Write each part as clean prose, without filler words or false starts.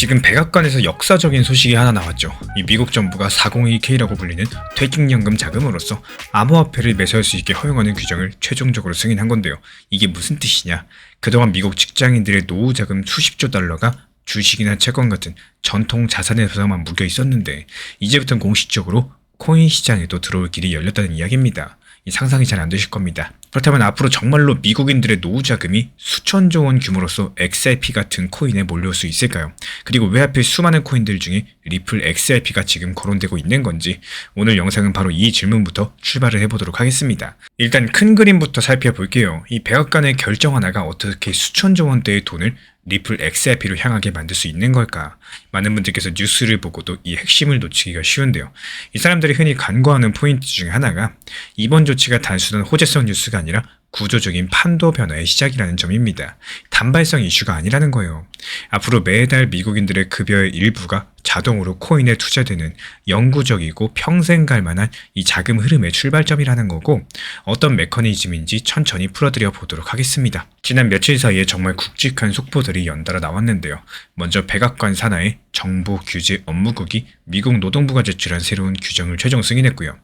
지금 백악관에서 역사적인 소식이 하나 나왔죠. 이 미국 정부가 402K라고 불리는 퇴직연금 자금으로서 암호화폐를 매수할 수 있게 허용하는 규정을 최종적으로 승인한 건데요. 이게 무슨 뜻이냐? 그동안 미국 직장인들의 노후 자금 수십조 달러가 주식이나 채권 같은 전통 자산에서만 묶여 있었는데 이제부터는 공식적으로 코인 시장에도 들어올 길이 열렸다는 이야기입니다. 상상이 잘 안 되실 겁니다. 그렇다면 앞으로 정말로 미국인들의 노후 자금이 수천조 원 규모로서 XRP 같은 코인에 몰려올 수 있을까요? 그리고 왜 하필 수많은 코인들 중에 리플 XRP가 지금 거론되고 있는 건지 오늘 영상은 바로 이 질문부터 출발을 해보도록 하겠습니다. 일단 큰 그림부터 살펴볼게요. 이 백악관의 결정 하나가 어떻게 수천조 원대의 돈을 리플 XRP로 향하게 만들 수 있는 걸까? 많은 분들께서 뉴스를 보고도 이 핵심을 놓치기가 쉬운데요. 이 사람들이 흔히 간과하는 포인트 중에 하나가 이번 조치가 단순한 호재성 뉴스가 아니라 구조적인 판도 변화의 시작이라는 점입니다. 단발성 이슈가 아니라는 거예요. 앞으로 매달 미국인들의 급여의 일부가 자동으로 코인에 투자되는 영구적이고 평생 갈 만한 이 자금 흐름의 출발점이라는 거고 어떤 메커니즘인지 천천히 풀어드려 보도록 하겠습니다. 지난 며칠 사이에 정말 굵직한 속보들이 연달아 나왔는데요. 먼저 백악관 산하의 정보 규제 업무국이 미국 노동부가 제출한 새로운 규정을 최종 승인했고요.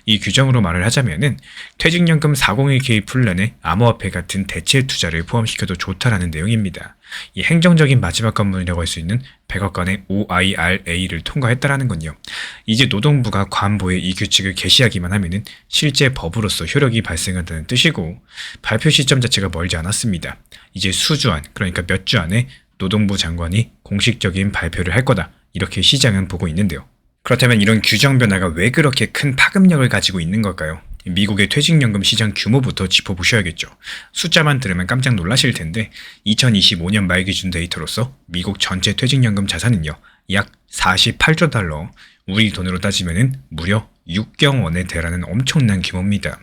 이 규정으로 말을 하자면은 퇴직연금 401k 플랜에 암호화폐 같은 대체 투자를 포함시켜도 좋다라는 내용입니다. 이 행정적인 마지막 관문이라고 할 수 있는 백악관의 OIRA를 통과했다라는 건요. 이제 노동부가 관보에 이 규칙을 게시하기만 하면은 실제 법으로서 효력이 발생한다는 뜻이고 발표 시점 자체가 멀지 않았습니다. 이제 수주 안, 그러니까 몇 주 안에 노동부 장관이 공식적인 발표를 할 거다. 이렇게 시장은 보고 있는데요. 그렇다면 이런 규정 변화가 왜 그렇게 큰 파급력을 가지고 있는 걸까요? 미국의 퇴직연금 시장 규모부터 짚어보셔야겠죠. 숫자만 들으면 깜짝 놀라실 텐데 2025년 말 기준 데이터로서 미국 전체 퇴직연금 자산은요. 약 48조 달러, 우리 돈으로 따지면 무려 6경 원에 달하는 엄청난 규모입니다.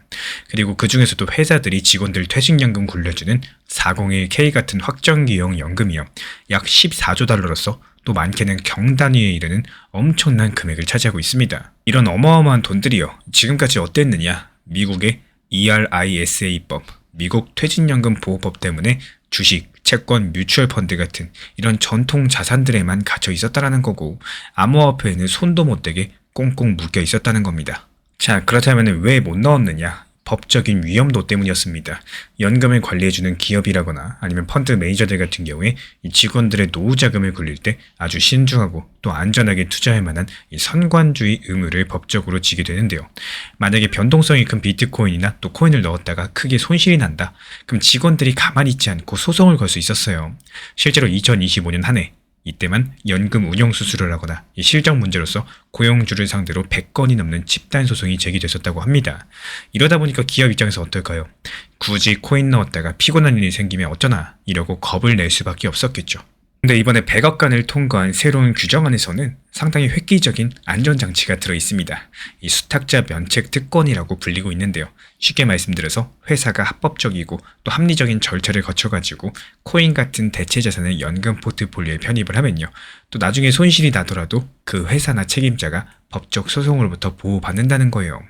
그리고 그 중에서도 회사들이 직원들 퇴직연금 굴려주는 401k 같은 확정기형 연금이요. 약 14조 달러로서 또 많게는 경단위에 이르는 엄청난 금액을 차지하고 있습니다. 이런 어마어마한 돈들이요. 지금까지 어땠느냐? 미국의 ERISA법, 미국 퇴직연금 보호법 때문에 주식, 채권, 뮤추얼 펀드 같은 이런 전통 자산들에만 갇혀 있었다라는 거고 암호화폐에는 손도 못 대게 꽁꽁 묶여 있었다는 겁니다. 자, 그렇다면 왜 못 넣었느냐? 법적인 위험도 때문이었습니다. 연금을 관리해주는 기업이라거나 아니면 펀드 매니저들 같은 경우에 이 직원들의 노후 자금을 굴릴 때 아주 신중하고 또 안전하게 투자할 만한 이 선관주의 의무를 법적으로 지게 되는데요. 만약에 변동성이 큰 비트코인이나 또 코인을 넣었다가 크게 손실이 난다. 그럼 직원들이 가만히 있지 않고 소송을 걸 수 있었어요. 실제로 2025년 한 해 이때만 연금 운용 수수료를 하거나 이 실적 문제로서 고용주를 상대로 100건이 넘는 집단 소송이 제기됐었다고 합니다. 이러다 보니까 기업 입장에서 어떨까요? 굳이 코인 넣었다가 피곤한 일이 생기면 어쩌나 이러고 겁을 낼 수밖에 없었겠죠. 근데 이번에 백악관을 통과한 새로운 규정안에서는 상당히 획기적인 안전장치가 들어있습니다. 이 수탁자 면책 특권이라고 불리고 있는데요. 쉽게 말씀드려서 회사가 합법적이고 또 합리적인 절차를 거쳐가지고 코인 같은 대체 자산을 연금 포트폴리오에 편입을 하면요. 또 나중에 손실이 나더라도 그 회사나 책임자가 법적 소송으로부터 보호받는다는 거예요.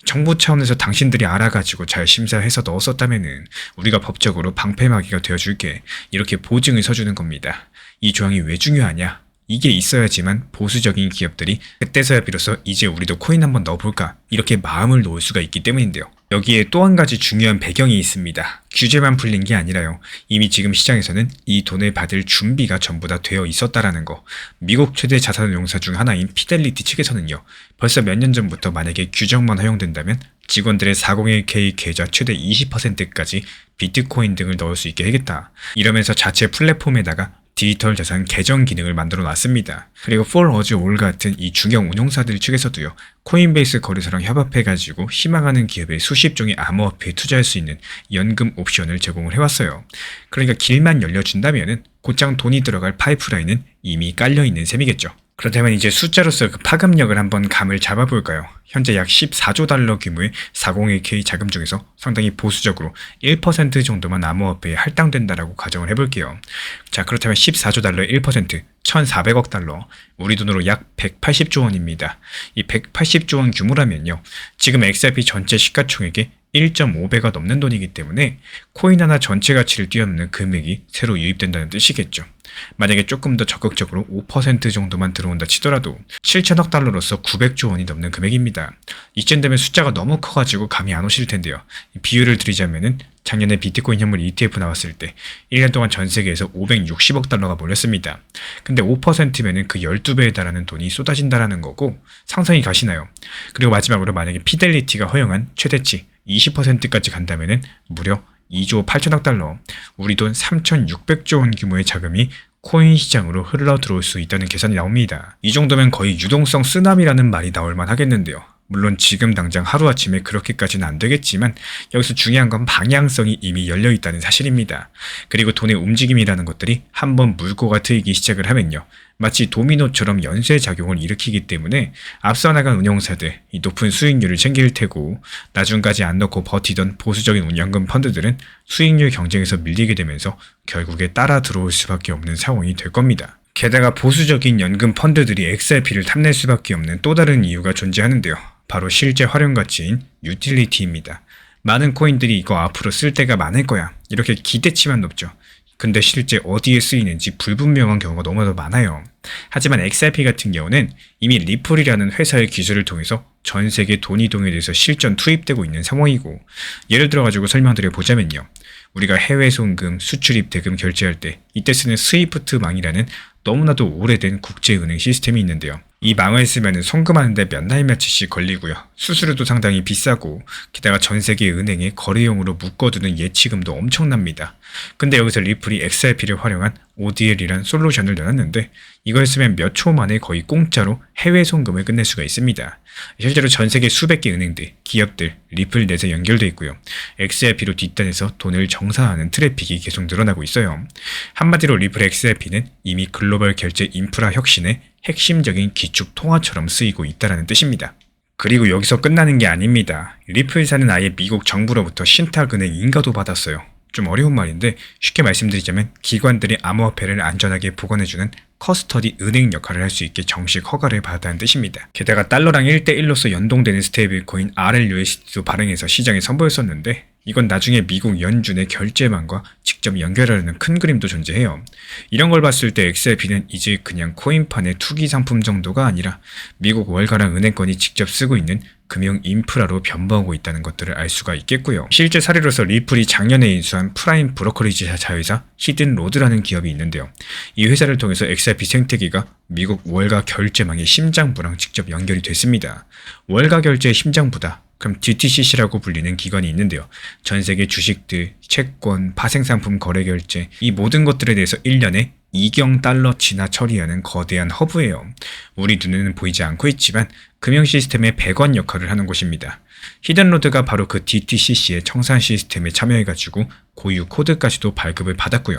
정부 차원에서 당신들이 알아가지고 잘 심사해서 넣었었다면은 우리가 법적으로 방패막이가 되어줄게 이렇게 보증을 서주는 겁니다. 이 조항이 왜 중요하냐? 이게 있어야지만 보수적인 기업들이 그때서야 비로소 이제 우리도 코인 한번 넣어볼까 이렇게 마음을 놓을 수가 있기 때문인데요. 여기에 또 한 가지 중요한 배경이 있습니다. 규제만 풀린 게 아니라요. 이미 지금 시장에서는 이 돈을 받을 준비가 전부 다 되어 있었다라는 거. 미국 최대 자산운용사 중 하나인 피델리티 측에서는요. 벌써 몇 년 전부터 만약에 규정만 허용된다면 직원들의 401k 계좌 최대 20%까지 비트코인 등을 넣을 수 있게 하겠다. 이러면서 자체 플랫폼에다가 디지털 자산 계정 기능을 만들어 놨습니다. 그리고 For Us All 같은 이 중형 운용사들 측에서도요. 코인베이스 거래소랑 협업해가지고 희망하는 기업의 수십 종의 암호화폐에 투자할 수 있는 연금 옵션을 제공을 해왔어요. 그러니까 길만 열려준다면은 곧장 돈이 들어갈 파이프라인은 이미 깔려있는 셈이겠죠. 그렇다면 이제 숫자로서 그 파급력을 한번 감을 잡아볼까요? 현재 약 14조 달러 규모의 401k 자금 중에서 상당히 보수적으로 1% 정도만 암호화폐에 할당된다라고 가정을 해볼게요. 자, 그렇다면 14조 달러의 1%, 1,400억 달러, 우리 돈으로 약 180조 원입니다. 이 180조 원 규모라면요. 지금 XRP 전체 시가총액의 1.5배가 넘는 돈이기 때문에 코인 하나 전체 가치를 뛰어넘는 금액이 새로 유입된다는 뜻이겠죠. 만약에 조금 더 적극적으로 5% 정도만 들어온다 치더라도 7천억 달러로서 900조 원이 넘는 금액입니다. 이쯤 되면 숫자가 너무 커가지고 감이 안 오실 텐데요. 비유를 드리자면은 작년에 비트코인 현물 ETF 나왔을 때 1년 동안 전 세계에서 560억 달러가 몰렸습니다. 근데 5%면은 그 12배에 달하는 돈이 쏟아진다라는 거고 상상이 가시나요? 그리고 마지막으로 만약에 피델리티가 허용한 최대치 20%까지 간다면은 무려 2조 8천억 달러, 우리 돈 3,600조 원 규모의 자금이 코인 시장으로 흘러 들어올 수 있다는 계산이 나옵니다. 이 정도면 거의 유동성 쓰나미라는 말이 나올만 하겠는데요. 물론 지금 당장 하루아침에 그렇게까지는 안 되겠지만 여기서 중요한 건 방향성이 이미 열려 있다는 사실입니다. 그리고 돈의 움직임이라는 것들이 한번 물꼬가 트이기 시작을 하면요. 마치 도미노처럼 연쇄 작용을 일으키기 때문에 앞서 나간 운용사들 이 높은 수익률을 챙길 테고 나중까지 안 넣고 버티던 보수적인 연금 펀드들은 수익률 경쟁에서 밀리게 되면서 결국에 따라 들어올 수밖에 없는 상황이 될 겁니다. 게다가 보수적인 연금 펀드들이 XRP를 탐낼 수밖에 없는 또 다른 이유가 존재하는데요. 바로 실제 활용 가치인 유틸리티입니다. 많은 코인들이 이거 앞으로 쓸 때가 많을 거야. 이렇게 기대치만 높죠. 근데 실제 어디에 쓰이는지 불분명한 경우가 너무나도 많아요. 하지만 XRP 같은 경우는 이미 리플이라는 회사의 기술을 통해서 전 세계 돈 이동에 대해서 실전 투입되고 있는 상황이고, 예를 들어가지고 설명드려 보자면요. 우리가 해외 송금, 수출입 대금 결제할 때 이때 쓰는 스위프트망이라는 너무나도 오래된 국제은행 시스템이 있는데요. 이 망을 쓰면 송금하는데 몇 날 며칠씩 걸리고요. 수수료도 상당히 비싸고 게다가 전 세계 은행에 거래용으로 묶어두는 예치금도 엄청납니다. 근데 여기서 리플이 XRP를 활용한 ODL이란 솔루션을 내놨는데 이걸 쓰면 몇 초 만에 거의 공짜로 해외 송금을 끝낼 수가 있습니다. 실제로 전 세계 수백 개 은행들, 기업들, 리플 넷에 연결돼 있고요. XRP로 뒷단에서 돈을 정사하는 트래픽이 계속 늘어나고 있어요. 한마디로 리플 XRP는 이미 글로벌 결제 인프라 혁신의 핵심적인 기축 통화처럼 쓰이고 있다는 뜻입니다. 그리고 여기서 끝나는 게 아닙니다. 리플사는 아예 미국 정부로부터 신탁은행 인가도 받았어요. 좀 어려운 말인데 쉽게 말씀드리자면 기관들이 암호화폐를 안전하게 보관해주는 커스터디 은행 역할을 할 수 있게 정식 허가를 받았다는 뜻입니다. 게다가 달러랑 1대1로서 연동되는 스테이블코인 RLUSD도 발행해서 시장에 선보였었는데 이건 나중에 미국 연준의 결제망과 직접 연결하려는 큰 그림도 존재해요. 이런 걸 봤을 때 XRP는 이제 그냥 코인판의 투기 상품 정도가 아니라 미국 월가랑 은행권이 직접 쓰고 있는 금융 인프라로 변모하고 있다는 것들을 알 수가 있겠고요. 실제 사례로서 리플이 작년에 인수한 프라임 브로커리지 자회사 히든로드라는 기업이 있는데요. 이 회사를 통해서 XRP 생태계가 미국 월가 결제망의 심장부랑 직접 연결이 됐습니다. 월가 결제의 심장부다. 그럼 DTCC라고 불리는 기관이 있는데요. 전 세계 주식들, 채권, 파생상품 거래 결제 이 모든 것들에 대해서 1년에 2경 달러치나 처리하는 거대한 허브예요. 우리 눈에는 보이지 않고 있지만 금융 시스템의 배관 역할을 하는 곳입니다. 히든로드가 바로 그 DTCC의 청산 시스템에 참여해가지고 고유 코드까지도 발급을 받았고요.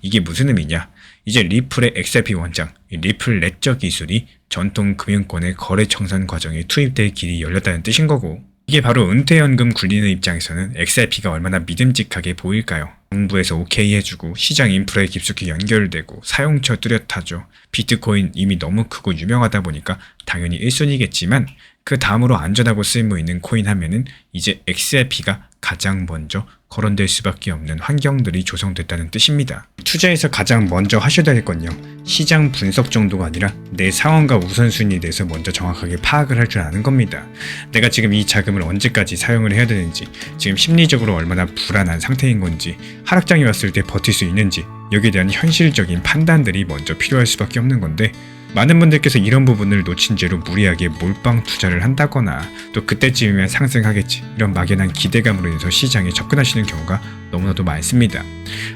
이게 무슨 의미냐? 이제 리플의 XRP 원장, 리플 레저 기술이 전통 금융권의 거래 청산 과정에 투입될 길이 열렸다는 뜻인 거고, 이게 바로 은퇴연금 굴리는 입장에서는 XRP가 얼마나 믿음직하게 보일까요? 정부에서 오케이 해주고 시장 인프라에 깊숙이 연결되고 사용처 뚜렷하죠. 비트코인 이미 너무 크고 유명하다 보니까 당연히 1순위겠지만 그 다음으로 안전하고 쓸모 있는 코인 하면은 이제 XRP가 가장 먼저 거론될 수밖에 없는 환경들이 조성됐다는 뜻입니다. 투자에서 가장 먼저 하셔야 될 건요. 시장 분석 정도가 아니라 내 상황과 우선순위에 대해서 먼저 정확하게 파악을 할 줄 아는 겁니다. 내가 지금 이 자금을 언제까지 사용을 해야 되는지, 지금 심리적으로 얼마나 불안한 상태인 건지, 하락장이 왔을 때 버틸 수 있는지, 여기에 대한 현실적인 판단들이 먼저 필요할 수밖에 없는 건데, 많은 분들께서 이런 부분을 놓친 채로 무리하게 몰빵 투자를 한다거나 또 그때쯤이면 상승하겠지 이런 막연한 기대감으로 인해서 시장에 접근하시는 경우가 너무나도 많습니다.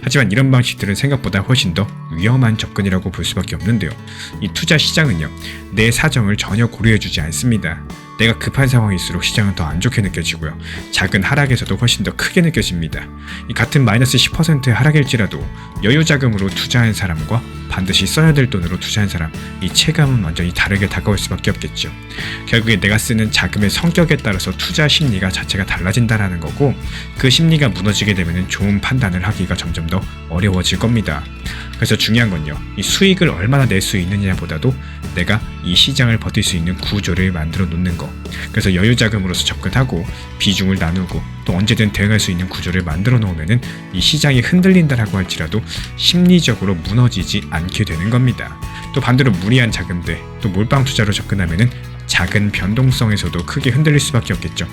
하지만 이런 방식들은 생각보다 훨씬 더 위험한 접근이라고 볼 수밖에 없는데요. 이 투자 시장은요, 내 사정을 전혀 고려해주지 않습니다. 내가 급한 상황일수록 시장은 더 안 좋게 느껴지고요. 작은 하락에서도 훨씬 더 크게 느껴집니다. 이 같은 마이너스 10%의 하락일지라도 여유 자금으로 투자한 사람과 반드시 써야 될 돈으로 투자한 사람, 이 체감은 완전히 다르게 다가올 수밖에 없겠죠. 결국에 내가 쓰는 자금의 성격에 따라서 투자 심리가 자체가 달라진다라는 거고, 그 심리가 무너지게 되면 좋은 판단을 하기가 점점 더 어려워질 겁니다. 그래서 중요한 건요, 이 수익을 얼마나 낼 수 있느냐보다도 내가 이 시장을 버틸 수 있는 구조를 만들어 놓는 거. 그래서 여유 자금으로서 접근하고 비중을 나누고 또 또 언제든 대응할 수 있는 구조를 만들어 놓으면은 이 시장이 흔들린다라고 할지라도 심리적으로 무너지지 않게 되는 겁니다. 또 반대로 무리한 자금대, 또 몰빵 투자로 접근하면은 작은 변동성에서도 크게 흔들릴 수밖에 없겠죠.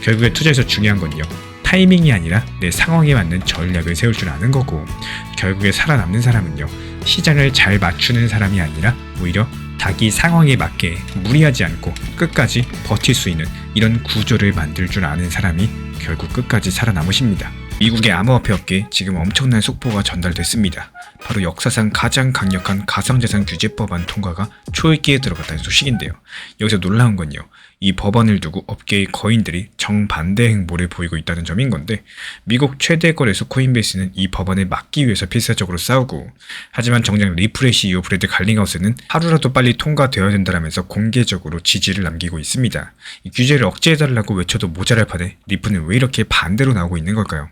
결국에 투자에서 중요한 건요, 타이밍이 아니라 내 상황에 맞는 전략을 세울 줄 아는 거고, 결국에 살아남는 사람은요, 시장을 잘 맞추는 사람이 아니라 오히려 자기 상황에 맞게 무리하지 않고 끝까지 버틸 수 있는 이런 구조를 만들 줄 아는 사람이 결국 끝까지 살아남으십니다. 미국의 암호화폐 업계에 지금 엄청난 속보가 전달됐습니다. 바로 역사상 가장 강력한 가상자산 규제 법안 통과가 초읽기에 들어갔다는 소식인데요. 여기서 놀라운 건요, 이 법안을 두고 업계의 거인들이 정반대 행보를 보이고 있다는 점인 건데, 미국 최대 거래소 코인베이스는 이 법안을 막기 위해서 필사적으로 싸우고, 하지만 정작 리플의 CEO 브래드 갈링하우스는 하루라도 빨리 통과되어야 된다라면서 공개적으로 지지를 남기고 있습니다. 이 규제를 억제해달라고 외쳐도 모자랄 판에 리플은 왜 이렇게 반대로 나오고 있는 걸까요?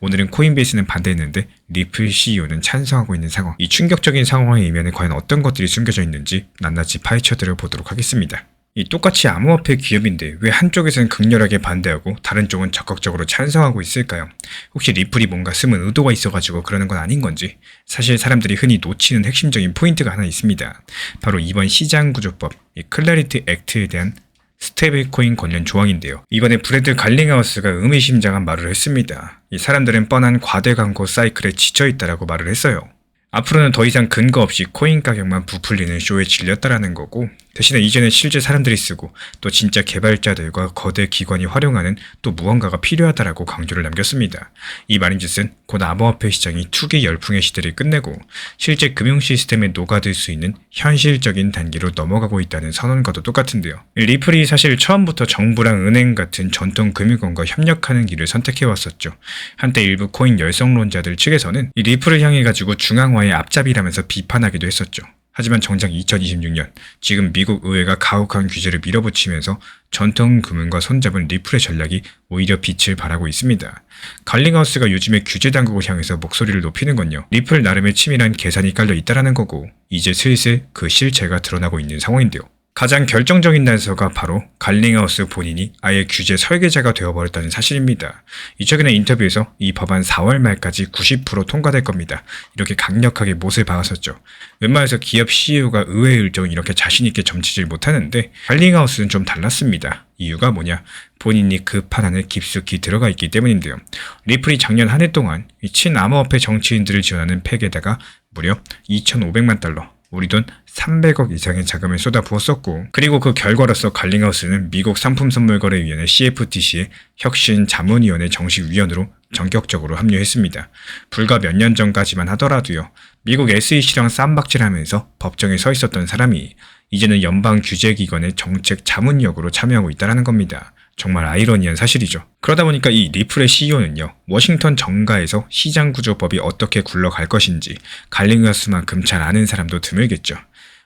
오늘은 코인베이스는 반대했는데 리플 CEO는 찬성하고 있는 상황, 이 충격적인 상황의 이면에 과연 어떤 것들이 숨겨져 있는지 낱낱이 파헤쳐드려 보도록 하겠습니다. 이 똑같이 암호화폐 기업인데 왜 한쪽에서는 극렬하게 반대하고 다른 쪽은 적극적으로 찬성하고 있을까요? 혹시 리플이 뭔가 숨은 의도가 있어가지고 그러는 건 아닌 건지? 사실 사람들이 흔히 놓치는 핵심적인 포인트가 하나 있습니다. 바로 이번 시장구조법, 이 클래리티 액트에 대한 스테이블코인 관련 조항인데요. 이번에 브래드 갈링하우스가 의미심장한 말을 했습니다. 이 사람들은 뻔한 과대 광고 사이클에 지쳐있다라고 말을 했어요. 앞으로는 더 이상 근거 없이 코인 가격만 부풀리는 쇼에 질렸다라는 거고, 대신에 이제는 실제 사람들이 쓰고 또 진짜 개발자들과 거대 기관이 활용하는 또 무언가가 필요하다라고 강조를 남겼습니다. 이 말인즉슨 곧 암호화폐 시장이 투기 열풍의 시대를 끝내고 실제 금융 시스템에 녹아들 수 있는 현실적인 단계로 넘어가고 있다는 선언과도 똑같은데요. 리플이 사실 처음부터 정부랑 은행 같은 전통 금융권과 협력하는 길을 선택해왔었죠. 한때 일부 코인 열성론자들 측에서는 이 리플을 향해 가지고 중앙화의 앞잡이라면서 비판하기도 했었죠. 하지만 정작 2026년 지금 미국 의회가 가혹한 규제를 밀어붙이면서 전통 금융과 손잡은 리플의 전략이 오히려 빛을 발하고 있습니다. 갈링하우스가 요즘에 규제 당국을 향해서 목소리를 높이는 건요, 리플 나름의 치밀한 계산이 깔려 있다라는 거고, 이제 슬슬 그 실체가 드러나고 있는 상황인데요. 가장 결정적인 단서가 바로 갈링하우스 본인이 아예 규제 설계자가 되어버렸다는 사실입니다. 최근에 인터뷰에서 이 법안 4월 말까지 90% 통과될 겁니다, 이렇게 강력하게 못을 박았었죠. 웬만해서 기업 CEO가 의회 일정을 이렇게 자신있게 점치질 못하는데 갈링하우스는 좀 달랐습니다. 이유가 뭐냐? 본인이 그 판안에 깊숙이 들어가 있기 때문인데요. 리플이 작년 한 해 동안 친암호화폐 정치인들을 지원하는 팩에다가 무려 2,500만 달러, 우리 돈 300억 이상의 자금을 쏟아부었었고, 그리고 그 결과로서 갈링하우스는 미국 상품선물거래위원회 CFTC의 혁신 자문위원회 정식 위원으로 전격적으로 합류했습니다. 불과 몇 년 전까지만 하더라도요, 미국 SEC랑 쌈박질하면서 법정에 서 있었던 사람이 이제는 연방규제기관의 정책 자문역으로 참여하고 있다는 겁니다. 정말 아이러니한 사실이죠. 그러다 보니까 이 리플의 CEO는요, 워싱턴 정가에서 시장구조법이 어떻게 굴러갈 것인지 갈링하우스만큼 잘 아는 사람도 드물겠죠.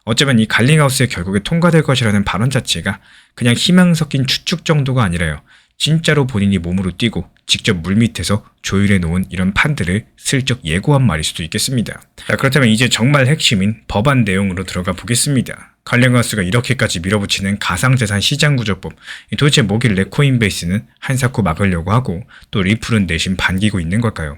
어쩌면 이 갈링하우스의 결국에 통과될 것이라는 발언 자체가 그냥 희망 섞인 추측 정도가 아니라요, 진짜로 본인이 몸으로 뛰고 직접 물밑에서 조율해 놓은 이런 판들을 슬쩍 예고한 말일 수도 있겠습니다. 자, 그렇다면 이제 정말 핵심인 법안 내용으로 들어가 보겠습니다. 갈링하우스가 이렇게까지 밀어붙이는 가상자산 시장구조법, 도대체 뭐길래 코인베이스는 한사코 막으려고 하고 또 리플은 내심 반기고 있는 걸까요?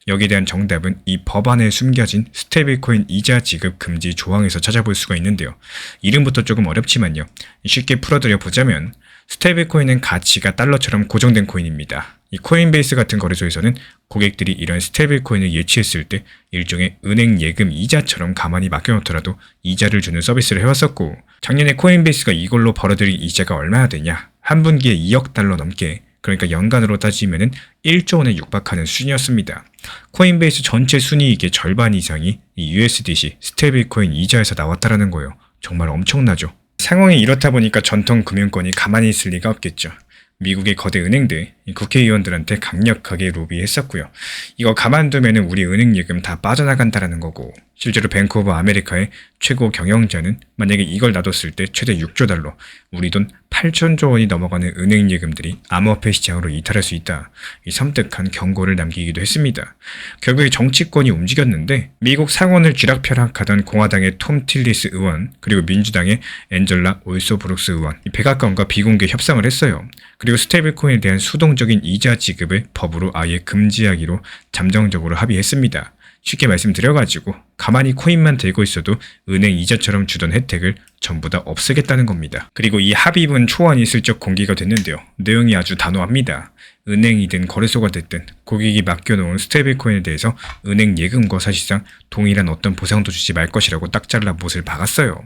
여기에 대한 정답은 이 법안에 숨겨진 스테이블코인 이자 지급 금지 조항에서 찾아볼 수가 있는데요. 이름부터 조금 어렵지만요, 쉽게 풀어드려 보자면 스테이블코인은 가치가 달러처럼 고정된 코인입니다. 이 코인베이스 같은 거래소에서는 고객들이 이런 스테이블코인을 예치했을 때 일종의 은행 예금 이자처럼 가만히 맡겨놓더라도 이자를 주는 서비스를 해왔었고, 작년에 코인베이스가 이걸로 벌어들인 이자가 얼마나 되냐? 한 분기에 2억 달러 넘게, 그러니까 연간으로 따지면은 1조 원에 육박하는 수준이었습니다. 코인베이스 전체 순이익의 절반 이상이 이 USDC 스테이블코인 이자에서 나왔다라는 거예요. 정말 엄청나죠. 상황이 이렇다 보니까 전통 금융권이 가만히 있을 리가 없겠죠. 미국의 거대 은행들, 국회의원들한테 강력하게 로비했었고요. 이거 가만두면 우리 은행 예금 다 빠져나간다라는 거고, 실제로 뱅크 오브 아메리카의 최고 경영자는 만약에 이걸 놔뒀을 때 최대 6조 달러, 우리 돈 8천조 원이 넘어가는 은행 예금들이 암호화폐 시장으로 이탈할 수 있다. 이 섬뜩한 경고를 남기기도 했습니다. 결국에 정치권이 움직였는데 미국 상원을 쥐락펴락하던 공화당의 톰 틸리스 의원 그리고 민주당의 앤젤라 올소브룩스 의원 이 백악관과 비공개 협상을 했어요. 그리고 스테이블코인에 대한 수동적인 이자 지급을 법으로 아예 금지하기로 잠정적으로 합의했습니다. 쉽게 말씀드려가지고 가만히 코인만 들고 있어도 은행 이자처럼 주던 혜택을 전부 다 없애겠다는 겁니다. 그리고 이 합의문 초안이 슬쩍 공개가 됐는데요. 내용이 아주 단호합니다. 은행이든 거래소가 됐든 고객이 맡겨놓은 스테이블코인에 대해서 은행 예금과 사실상 동일한 어떤 보상도 주지 말 것이라고 딱 잘라 못을 박았어요.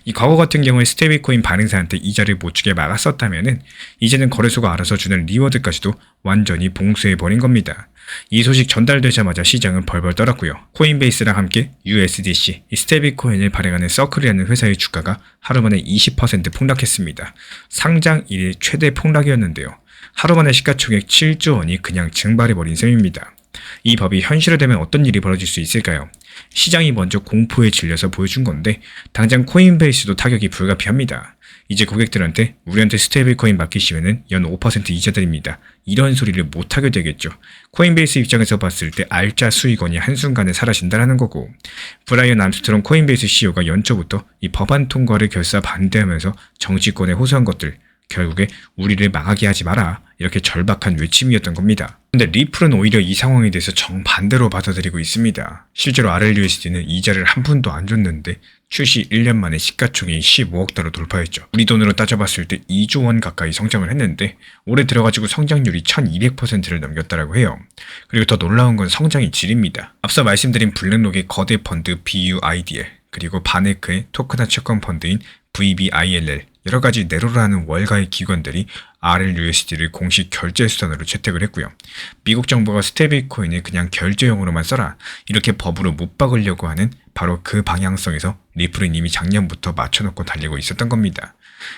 이 과거 같은 경우에 스테이블코인 발행사한테 이자를 못 주게 막았었다면은 이제는 거래소가 알아서 주는 리워드까지도 완전히 봉쇄해버린 겁니다. 이 소식 전달되자마자 시장은 벌벌 떨었고요. 코인베이스랑 함께 USDC, 이 스테이블코인을 발행하는 서클이라는 회사의 주가가 하루 만에 20% 폭락했습니다. 상장 이래 최대 폭락이었는데요. 하루 만에 시가총액 7조 원이 그냥 증발해버린 셈입니다. 이 법이 현실화되면 어떤 일이 벌어질 수 있을까요? 시장이 먼저 공포에 질려서 보여준 건데 당장 코인베이스도 타격이 불가피합니다. 이제 고객들한테 우리한테 스테이블코인 맡기시면은 연 5% 이자 드립니다. 이런 소리를 못하게 되겠죠. 코인베이스 입장에서 봤을 때 알짜 수익원이 한순간에 사라진다는 거고, 브라이언 암스트롱 코인베이스 CEO가 연초부터 이 법안 통과를 결사 반대하면서 정치권에 호소한 것들, 결국에 우리를 망하게 하지 마라, 이렇게 절박한 외침이었던 겁니다. 근데 리플은 오히려 이 상황에 대해서 정반대로 받아들이고 있습니다. 실제로 RLUSD는 이자를 한 푼도 안 줬는데 출시 1년 만에 시가총액이 15억 달러 돌파했죠. 우리 돈으로 따져봤을 때 2조 원 가까이 성장을 했는데 올해 들어가지고 성장률이 1200%를 넘겼다라고 해요. 그리고 더 놀라운 건 성장의 질입니다. 앞서 말씀드린 블랙록의 거대 펀드 BUIDL, 그리고 바네크의 토크나 채권 펀드인 VBILL, 여러가지 네로라는 월가의 기관들이 RLUSD를 공식 결제수단으로 채택을 했고요. 미국 정부가 스테이블코인을 그냥 결제용으로만 써라, 이렇게 법으로 못 박으려고 하는 바로 그 방향성에서 리플은 이미 작년부터 맞춰놓고 달리고 있었던 겁니다.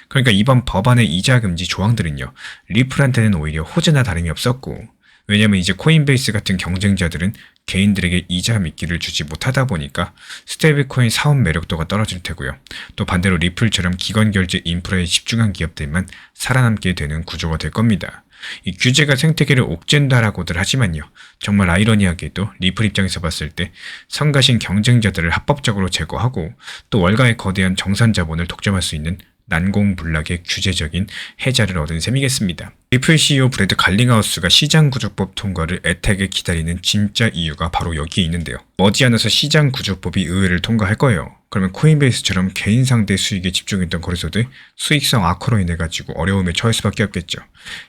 그러니까 이번 법안의 이자 금지 조항들은요, 리플한테는 오히려 호재나 다름이 없었고, 왜냐면 이제 코인베이스 같은 경쟁자들은 개인들에게 이자 미끼를 주지 못하다 보니까 스테이블코인 사업 매력도가 떨어질 테고요. 또 반대로 리플처럼 기관 결제 인프라에 집중한 기업들만 살아남게 되는 구조가 될 겁니다. 이 규제가 생태계를 옥죄한다라고들 하지만요. 정말 아이러니하게도 리플 입장에서 봤을 때 성가신 경쟁자들을 합법적으로 제거하고 또 월가의 거대한 정산 자본을 독점할 수 있는 난공불락의 규제적인 해자를 얻은 셈이겠습니다. 리플 CEO 브래드 갈링하우스가 시장구조법 통과를 애타게 기다리는 진짜 이유가 바로 여기에 있는데요. 머지않아서 시장구조법이 의회를 통과할 거예요. 그러면 코인베이스처럼 개인 상대 수익에 집중했던 거래소들 수익성 악화로 인해 가지고 어려움에 처할 수밖에 없겠죠.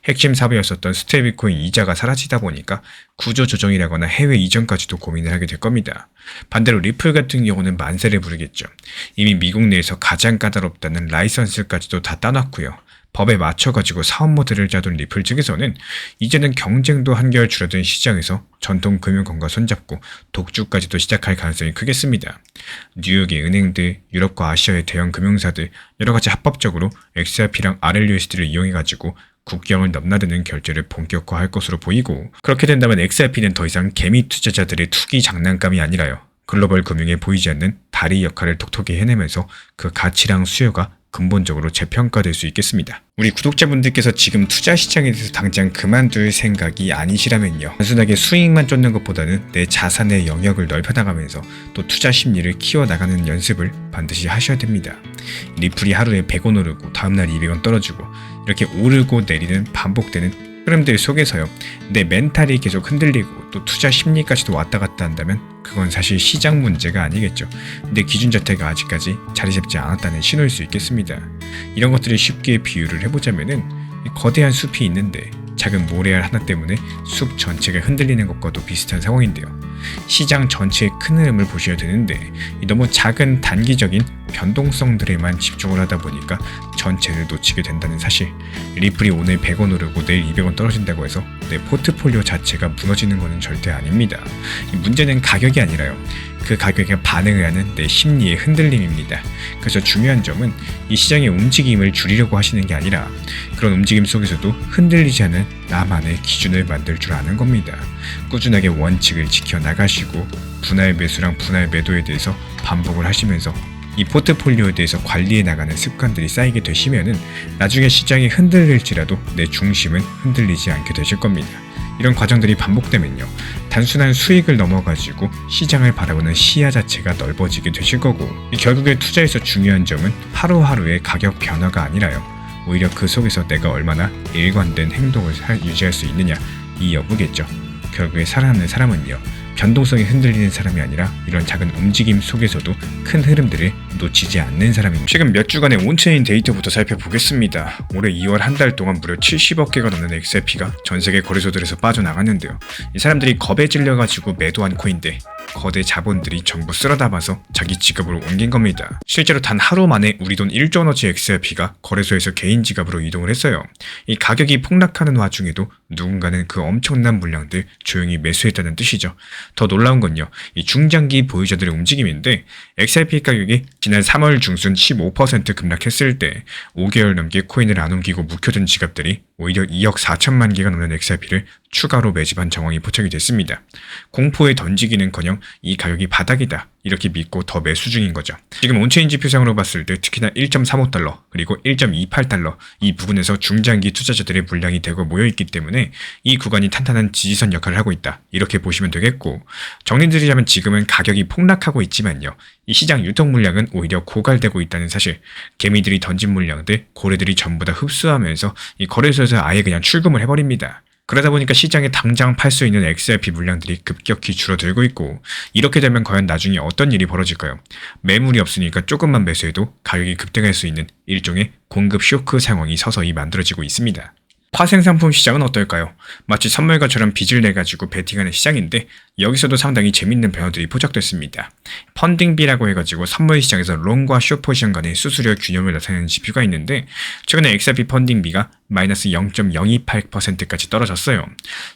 핵심 사업이었었던 스테이블코인 이자가 사라지다 보니까 구조조정이라거나 해외 이전까지도 고민을 하게 될 겁니다. 반대로 리플 같은 경우는 만세를 부르겠죠. 이미 미국 내에서 가장 까다롭다는 라이선스까지도 다 따놨고요. 법에 맞춰가지고 사업 모델을 짜둔 리플 측에서는 이제는 경쟁도 한결 줄어든 시장에서 전통 금융권과 손잡고 독주까지도 시작할 가능성이 크겠습니다. 뉴욕의 은행들, 유럽과 아시아의 대형 금융사들 여러가지 합법적으로 XRP랑 RLUSD를 이용해가지고 국경을 넘나드는 결제를 본격화할 것으로 보이고, 그렇게 된다면 XRP는 더 이상 개미 투자자들의 투기 장난감이 아니라요, 글로벌 금융에 보이지 않는 다리 역할을 톡톡히 해내면서 그 가치랑 수요가 근본적으로 재평가될 수 있겠습니다. 우리 구독자분들께서 지금 투자 시장에 대해서 당장 그만둘 생각이 아니시라면요, 단순하게 수익만 쫓는 것보다는 내 자산의 영역을 넓혀나가면서 또 투자 심리를 키워나가는 연습을 반드시 하셔야 됩니다. 리플이 하루에 100원 오르고 다음날 200원 떨어지고 이렇게 오르고 내리는 반복되는 흐름들 속에서요, 내 멘탈이 계속 흔들리고 또 투자 심리까지도 왔다 갔다 한다면 그건 사실 시장 문제가 아니겠죠. 근데 기준 자체가 아직까지 자리 잡지 않았다는 신호일 수 있겠습니다. 이런 것들을 쉽게 비유를 해보자면은 거대한 숲이 있는데 작은 모래알 하나 때문에 숲 전체가 흔들리는 것과도 비슷한 상황인데요. 시장 전체의 큰 흐름을 보셔야 되는데 너무 작은 단기적인 변동성들에만 집중을 하다 보니까 전체를 놓치게 된다는 사실. 리플이 오늘 100원 오르고 내일 200원 떨어진다고 해서 내 포트폴리오 자체가 무너지는 것은 절대 아닙니다. 문제는 가격이 아니라요, 그 가격에 반응을 하는 내 심리의 흔들림입니다. 그래서 중요한 점은 이 시장의 움직임을 줄이려고 하시는 게 아니라 그런 움직임 속에서도 흔들리지 않은 나만의 기준을 만들 줄 아는 겁니다. 꾸준하게 원칙을 지켜나가시고 분할 매수랑 분할 매도에 대해서 반복을 하시면서 이 포트폴리오에 대해서 관리해 나가는 습관들이 쌓이게 되시면은 나중에 시장이 흔들릴지라도 내 중심은 흔들리지 않게 되실 겁니다. 이런 과정들이 반복되면요, 단순한 수익을 넘어가지고 시장을 바라보는 시야 자체가 넓어지게 되실 거고, 결국에 투자에서 중요한 점은 하루하루의 가격 변화가 아니라요, 오히려 그 속에서 내가 얼마나 일관된 행동을 유지할 수 있느냐, 이 여부겠죠. 결국에 살아남는 사람은요, 변동성이 흔들리는 사람이 아니라 이런 작은 움직임 속에서도 큰 흐름들을 놓치지 않는 사람입니다. 최근 몇 주간의 온체인 데이터부터 살펴보겠습니다. 올해 2월 한 달 동안 무려 70억 개가 넘는 XRP가 전세계 거래소들에서 빠져나갔는데요. 이 사람들이 겁에 질려가지고 매도한 코인데 거대 자본들이 전부 쓸어담아서 자기 지갑으로 옮긴 겁니다. 실제로 단 하루 만에 우리 돈 1조 원어치 XRP가 거래소에서 개인 지갑으로 이동을 했어요. 이 가격이 폭락하는 와중에도 누군가는 그 엄청난 물량들 조용히 매수했다는 뜻이죠. 더 놀라운 건요, 이 중장기 보유자들의 움직임인데, XRP 가격이 지난 3월 중순 15% 급락했을 때 5개월 넘게 코인을 안 옮기고 묵혀둔 지갑들이 오히려 2억 4천만 개가 넘는 XRP를 추가로 매집한 정황이 포착이 됐습니다. 공포에 던지기는커녕 이 가격이 바닥이다 이렇게 믿고 더 매수 중인 거죠. 지금 온체인 지표상으로 봤을 때 특히나 1.35달러 그리고 1.28달러 이 부근에서 중장기 투자자들의 물량이 대거 모여있기 때문에 이 구간이 탄탄한 지지선 역할을 하고 있다 이렇게 보시면 되겠고, 정리드리자면 지금은 가격이 폭락하고 있지만요, 이 시장 유통 물량은 오히려 고갈되고 있다는 사실, 개미들이 던진 물량들 고래들이 전부 다 흡수하면서 이 거래소에서 아예 그냥 출금을 해버립니다. 그러다 보니까 시장에 당장 팔 수 있는 XRP 물량들이 급격히 줄어들고 있고, 이렇게 되면 과연 나중에 어떤 일이 벌어질까요? 매물이 없으니까 조금만 매수해도 가격이 급등할 수 있는 일종의 공급 쇼크 상황이 서서히 만들어지고 있습니다. 파생상품 시장은 어떨까요? 마치 선물과처럼 빚을 내가지고 베팅하는 시장인데 여기서도 상당히 재밌는 변화들이 포착됐습니다. 펀딩비라고 해가지고 선물 시장에서 롱과 숏 포지션 간의 수수료 균형을 나타내는 지표가 있는데, 최근에 XRP 펀딩비가 마이너스 0.028%까지 떨어졌어요.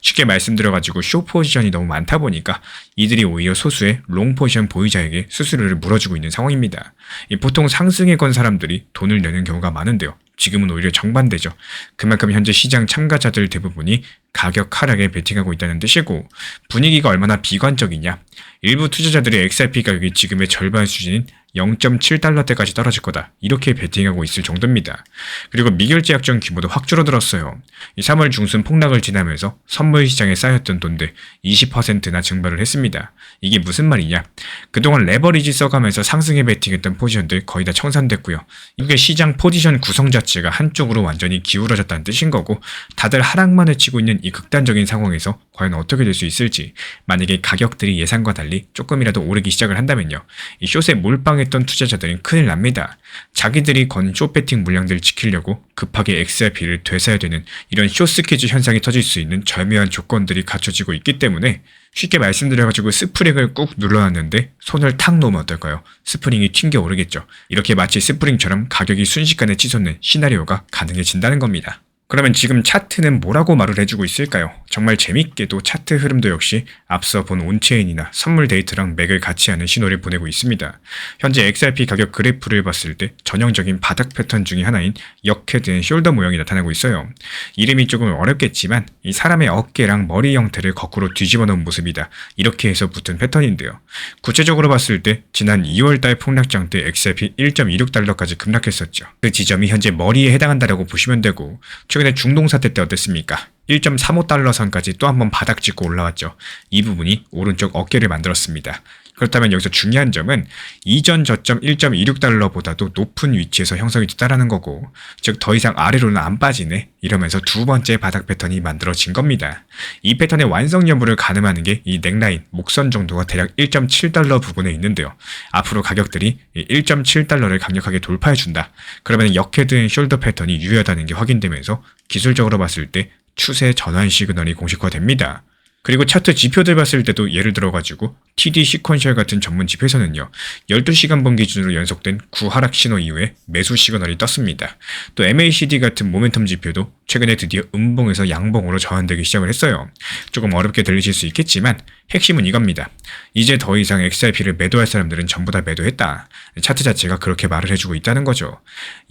쉽게 말씀드려가지고 숏 포지션이 너무 많다 보니까 이들이 오히려 소수의 롱 포지션 보유자에게 수수료를 물어주고 있는 상황입니다. 보통 상승에 건 사람들이 돈을 내는 경우가 많은데요, 지금은 오히려 정반대죠. 그만큼 현재 시장 참가자들 대부분이 가격 하락에 베팅하고 있다는 뜻이고, 분위기가 얼마나 비관적이냐, 일부 투자자들의 XRP 가격이 지금의 절반 수준인 0.7달러대까지 떨어질 거다 이렇게 베팅하고 있을 정도입니다. 그리고 미결제 약정 규모도 확 줄어들었어요. 이 3월 중순 폭락을 지나면서 선물 시장에 쌓였던 돈들 20%나 증발을 했습니다. 이게 무슨 말이냐, 그동안 레버리지 써가면서 상승에 베팅했던 포지션들 거의 다 청산됐고요. 이게 시장 포지션 구성 자체가 한쪽으로 완전히 기울어졌다는 뜻인 거고, 다들 하락만 외치고 있는 이 극단적인 상황에서 과연 어떻게 될 수 있을지, 만약에 가격들이 예상과 달리 조금이라도 오르기 시작을 한다면요, 이 숏에 몰빵했던 투자자들은 큰일 납니다. 자기들이 건 숏 베팅 물량들을 지키려고 급하게 XRP를 되사야 되는 이런 숏 스퀴즈 현상이 터질 수 있는 절묘한 조건들이 갖춰지고 있기 때문에, 쉽게 말씀드려가지고 스프링을 꾹 눌러놨는데 손을 탁 놓으면 어떨까요? 스프링이 튕겨 오르겠죠. 이렇게 마치 스프링처럼 가격이 순식간에 치솟는 시나리오가 가능해진다는 겁니다. 그러면 지금 차트는 뭐라고 말을 해주고 있을까요? 정말 재밌게도 차트 흐름도 역시 앞서 본 온체인이나 선물 데이터랑 맥을 같이 하는 신호를 보내고 있습니다. 현재 XRP 가격 그래프를 봤을 때 전형적인 바닥 패턴 중의 하나인 역헤드앤 숄더 모양이 나타나고 있어요. 이름이 조금 어렵겠지만 이 사람의 어깨랑 머리 형태를 거꾸로 뒤집어 놓은 모습이다 이렇게 해서 붙은 패턴인데요. 구체적으로 봤을 때 지난 2월달 폭락장 때 XRP 1.26달러까지 급락했었죠. 그 지점이 현재 머리에 해당한다라고 보시면 되고, 최근에 중동 사태 때 어땠습니까? 1.35달러 선까지 또 한 번 바닥 짚고 올라왔죠. 이 부분이 오른쪽 어깨를 만들었습니다. 그렇다면 여기서 중요한 점은 이전 저점 1.26달러보다도 높은 위치에서 형성이 됐다라는 거고, 즉 더 이상 아래로는 안 빠지네 이러면서 두 번째 바닥 패턴이 만들어진 겁니다. 이 패턴의 완성 여부를 가늠하는 게 이 넥라인 목선 정도가 대략 1.7달러 부근에 있는데요. 앞으로 가격들이 1.7달러를 강력하게 돌파해준다. 그러면 역헤드 앤 숄더 패턴이 유효하다는 게 확인되면서 기술적으로 봤을 때 추세 전환 시그널이 공식화됩니다. 그리고 차트 지표들 봤을 때도 예를 들어가지고 TD 시퀀셜 같은 전문 지표에서는요, 12시간 번 기준으로 연속된 구하락 신호 이후에 매수 시그널이 떴습니다. 또 MACD 같은 모멘텀 지표도 최근에 드디어 음봉에서 양봉으로 전환되기 시작을 했어요. 조금 어렵게 들리실 수 있겠지만 핵심은 이겁니다. 이제 더 이상 XRP를 매도할 사람들은 전부 다 매도했다. 차트 자체가 그렇게 말을 해주고 있다는 거죠.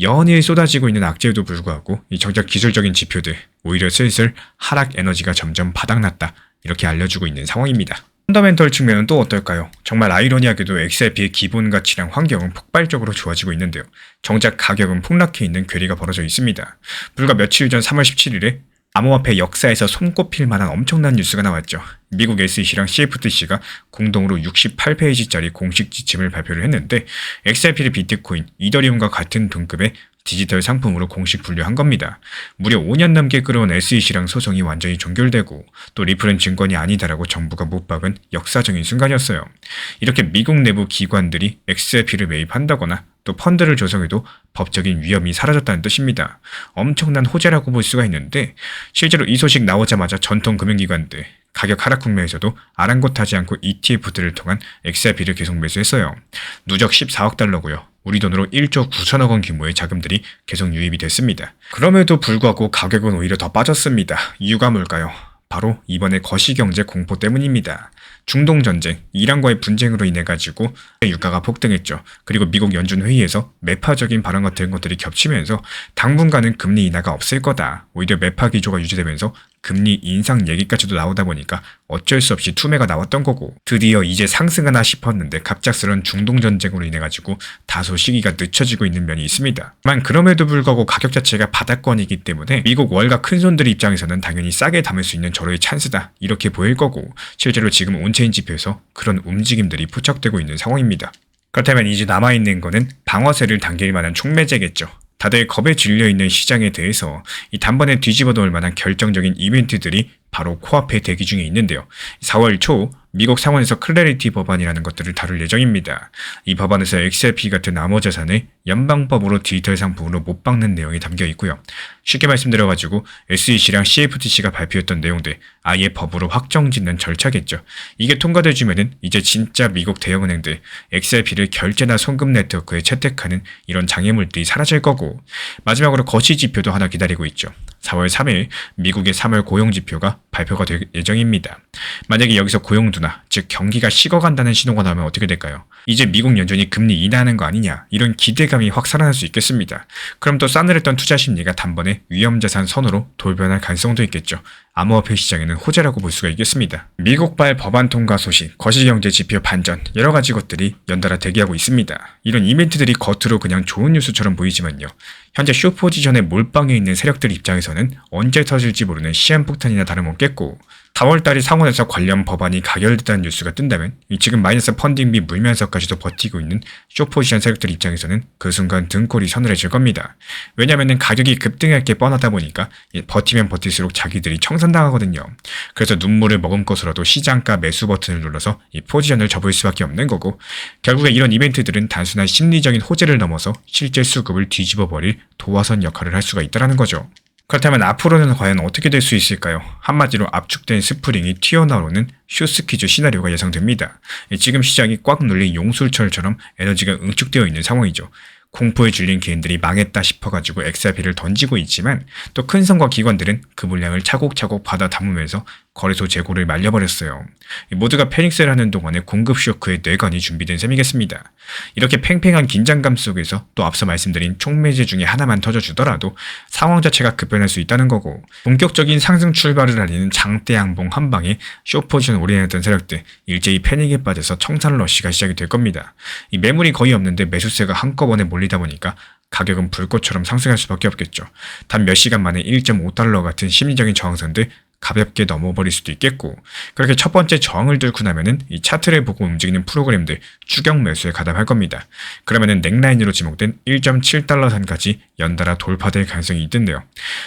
연일 쏟아지고 있는 악재에도 불구하고 이 정작 기술적인 지표들 오히려 슬슬 하락 에너지가 점점 바닥났다. 이렇게 알려주고 있는 상황입니다. 펀더멘털 측면은 또 어떨까요? 정말 아이러니하게도 XRP의 기본 가치랑 환경은 폭발적으로 좋아지고 있는데요. 정작 가격은 폭락해 있는 괴리가 벌어져 있습니다. 불과 며칠 전 3월 17일에 암호화폐 역사에서 손꼽힐 만한 엄청난 뉴스가 나왔죠. 미국 SEC랑 CFTC가 공동으로 68페이지짜리 공식 지침을 발표를 했는데 XRP를 비트코인, 이더리움과 같은 등급의 디지털 상품으로 공식 분류한 겁니다. 무려 5년 넘게 끌어온 SEC랑 소송이 완전히 종결되고 또 리플은 증권이 아니다라고 정부가 못 박은 역사적인 순간이었어요. 이렇게 미국 내부 기관들이 XRP를 매입한다거나 또 펀드를 조성해도 법적인 위험이 사라졌다는 뜻입니다. 엄청난 호재라고 볼 수가 있는데 실제로 이 소식 나오자마자 전통 금융기관들 가격 하락 국면에서도 아랑곳하지 않고 ETF들을 통한 XRP를 계속 매수했어요. 누적 14억 달러고요. 우리 돈으로 1조 9천억 원 규모의 자금들이 계속 유입이 됐습니다. 그럼에도 불구하고 가격은 오히려 더 빠졌습니다. 이유가 뭘까요? 바로 이번에 거시경제 공포 때문입니다. 중동전쟁, 이란과의 분쟁으로 인해 가지고 유가가 폭등했죠. 그리고 미국 연준 회의에서 매파적인 발언 같은 것들이 겹치면서 당분간은 금리 인하가 없을 거다. 오히려 매파 기조가 유지되면서 금리 인상 얘기까지도 나오다 보니까 어쩔 수 없이 투매가 나왔던 거고 드디어 이제 상승하나 싶었는데 갑작스런 중동전쟁으로 인해 가지고 다소 시기가 늦춰지고 있는 면이 있습니다. 하지만 그럼에도 불구하고 가격 자체가 바닥권이기 때문에 미국 월가 큰손들 입장에서는 당연히 싸게 담을 수 있는 절호의 찬스다 이렇게 보일 거고 실제로 지금 온체인 지표에서 그런 움직임들이 포착되고 있는 상황입니다. 그렇다면 이제 남아있는 거는 방어세를 당길 만한 촉매제겠죠. 다들 겁에 질려있는 시장에 대해서 이 단번에 뒤집어 놓을 만한 결정적인 이벤트들이 바로 코앞에 대기 중에 있는데요. 4월 초 미국 상원에서 클래리티 법안이라는 것들을 다룰 예정입니다. 이 법안에서 XRP 같은 암호자산을 연방법으로 디지털 상품으로 못 박는 내용이 담겨 있고요. 쉽게 말씀드려가지고 SEC랑 CFTC가 발표했던 내용들 아예 법으로 확정짓는 절차겠죠. 이게 통과돼주면은 이제 진짜 미국 대형은행들 XRP를 결제나 송금 네트워크에 채택하는 이런 장애물들이 사라질 거고 마지막으로 거시지표도 하나 기다리고 있죠. 4월 3일 미국의 3월 고용지표가 발표가 될 예정입니다. 만약에 여기서 고용둔화, 즉 경기가 식어간다는 신호가 나오면 어떻게 될까요? 이제 미국 연준이 금리 인하하는 거 아니냐 이런 기대감이 확 살아날 수 있겠습니다. 그럼 또 싸늘했던 투자 심리가 단번에 위험자산 선호로 돌변할 가능성도 있겠죠. 암호화폐 시장에는 호재라고 볼 수가 있겠습니다. 미국발 법안 통과 소식, 거시경제 지표 반전 여러 가지 것들이 연달아 대기하고 있습니다. 이런 이벤트들이 겉으로 그냥 좋은 뉴스처럼 보이지만요. 현재 숏포지션에 몰빵해 있는 세력들 입장에서는 언제 터질지 모르는 시한폭탄이나 다름없겠고 4월달에 상원에서 관련 법안이 가결됐다는 뉴스가 뜬다면 지금 마이너스 펀딩비 물면서까지도 버티고 있는 숏포지션 세력들 입장에서는 그 순간 등골이 서늘해질 겁니다. 왜냐하면 가격이 급등할 게 뻔하다 보니까 버티면 버틸수록 자기들이 청산당하거든요. 그래서 눈물을 머금고서라도 시장가 매수 버튼을 눌러서 이 포지션을 접을 수밖에 없는 거고 결국에 이런 이벤트들은 단순한 심리적인 호재를 넘어서 실제 수급을 뒤집어버릴 도화선 역할을 할 수가 있다는 거죠. 그렇다면 앞으로는 과연 어떻게 될 수 있을까요? 한마디로 압축된 스프링이 튀어나오는 숏스퀴즈 시나리오가 예상됩니다. 지금 시장이 꽉 눌린 용술철처럼 에너지가 응축되어 있는 상황이죠. 공포에 질린 개인들이 망했다 싶어가지고 XRP를 던지고 있지만 또 큰 성과 기관들은 그 물량을 차곡차곡 받아 담으면서 거래소 재고를 말려버렸어요. 모두가 패닉스를 하는 동안에 공급 쇼크의 뇌관이 준비된 셈이겠습니다. 이렇게 팽팽한 긴장감 속에서 또 앞서 말씀드린 촉매제 중에 하나만 터져주더라도 상황 자체가 급변할 수 있다는 거고 본격적인 상승 출발을 알리는 장대 양봉 한 방에 숏포지션 올인했던 세력들 일제히 패닉에 빠져서 청산 러시가 시작이 될 겁니다. 이 매물이 거의 없는데 매수세가 한꺼번에 몰리다 보니까 가격은 불꽃처럼 상승할 수밖에 없겠죠. 단 몇 시간 만에 1.5달러 같은 심리적인 저항선들 가볍게 넘어버릴 수도 있겠고 그렇게 첫 번째 저항을 뚫고 나면은 이 차트를 보고 움직이는 프로그램들 추격 매수에 가담할 겁니다. 그러면은 넥라인으로 지목된 1.7달러 선까지 연달아 돌파될 가능성이 있던데요.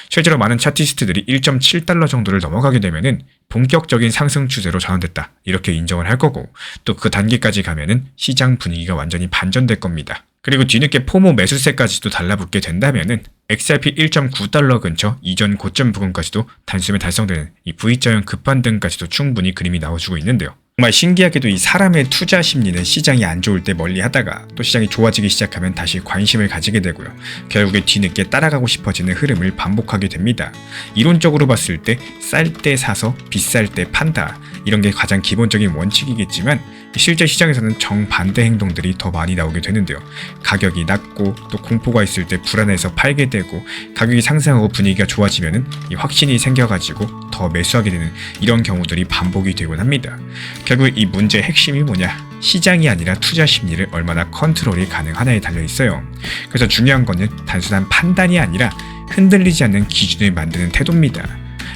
실제로 많은 차티스트들이 1.7달러 정도를 넘어가게 되면은 본격적인 상승 추세로 전환됐다 이렇게 인정을 할 거고 또 그 단계까지 가면은 시장 분위기가 완전히 반전될 겁니다. 그리고 뒤늦게 포모 매수세까지도 달라붙게 된다면은 XRP 1.9달러 근처 이전 고점 부근까지도 단숨에 달성되는 이 V자형 급반등까지도 충분히 그림이 나와주고 있는데요. 정말 신기하게도 이 사람의 투자 심리는 시장이 안 좋을 때 멀리 하다가 또 시장이 좋아지기 시작하면 다시 관심을 가지게 되고요. 결국에 뒤늦게 따라가고 싶어지는 흐름을 반복하게 됩니다. 이론적으로 봤을 때 쌀 때 사서 비쌀 때 판다. 이런 게 가장 기본적인 원칙이겠지만 실제 시장에서는 정반대 행동들이 더 많이 나오게 되는데요. 가격이 낮고 또 공포가 있을 때 불안해서 팔게 되고 가격이 상승하고 분위기가 좋아지면은 이 확신이 생겨가지고 더 매수하게 되는 이런 경우들이 반복이 되곤 합니다. 결국 이 문제의 핵심이 뭐냐? 시장이 아니라 투자 심리를 얼마나 컨트롤이 가능하냐에 달려 있어요. 그래서 중요한 거는 단순한 판단이 아니라 흔들리지 않는 기준을 만드는 태도입니다.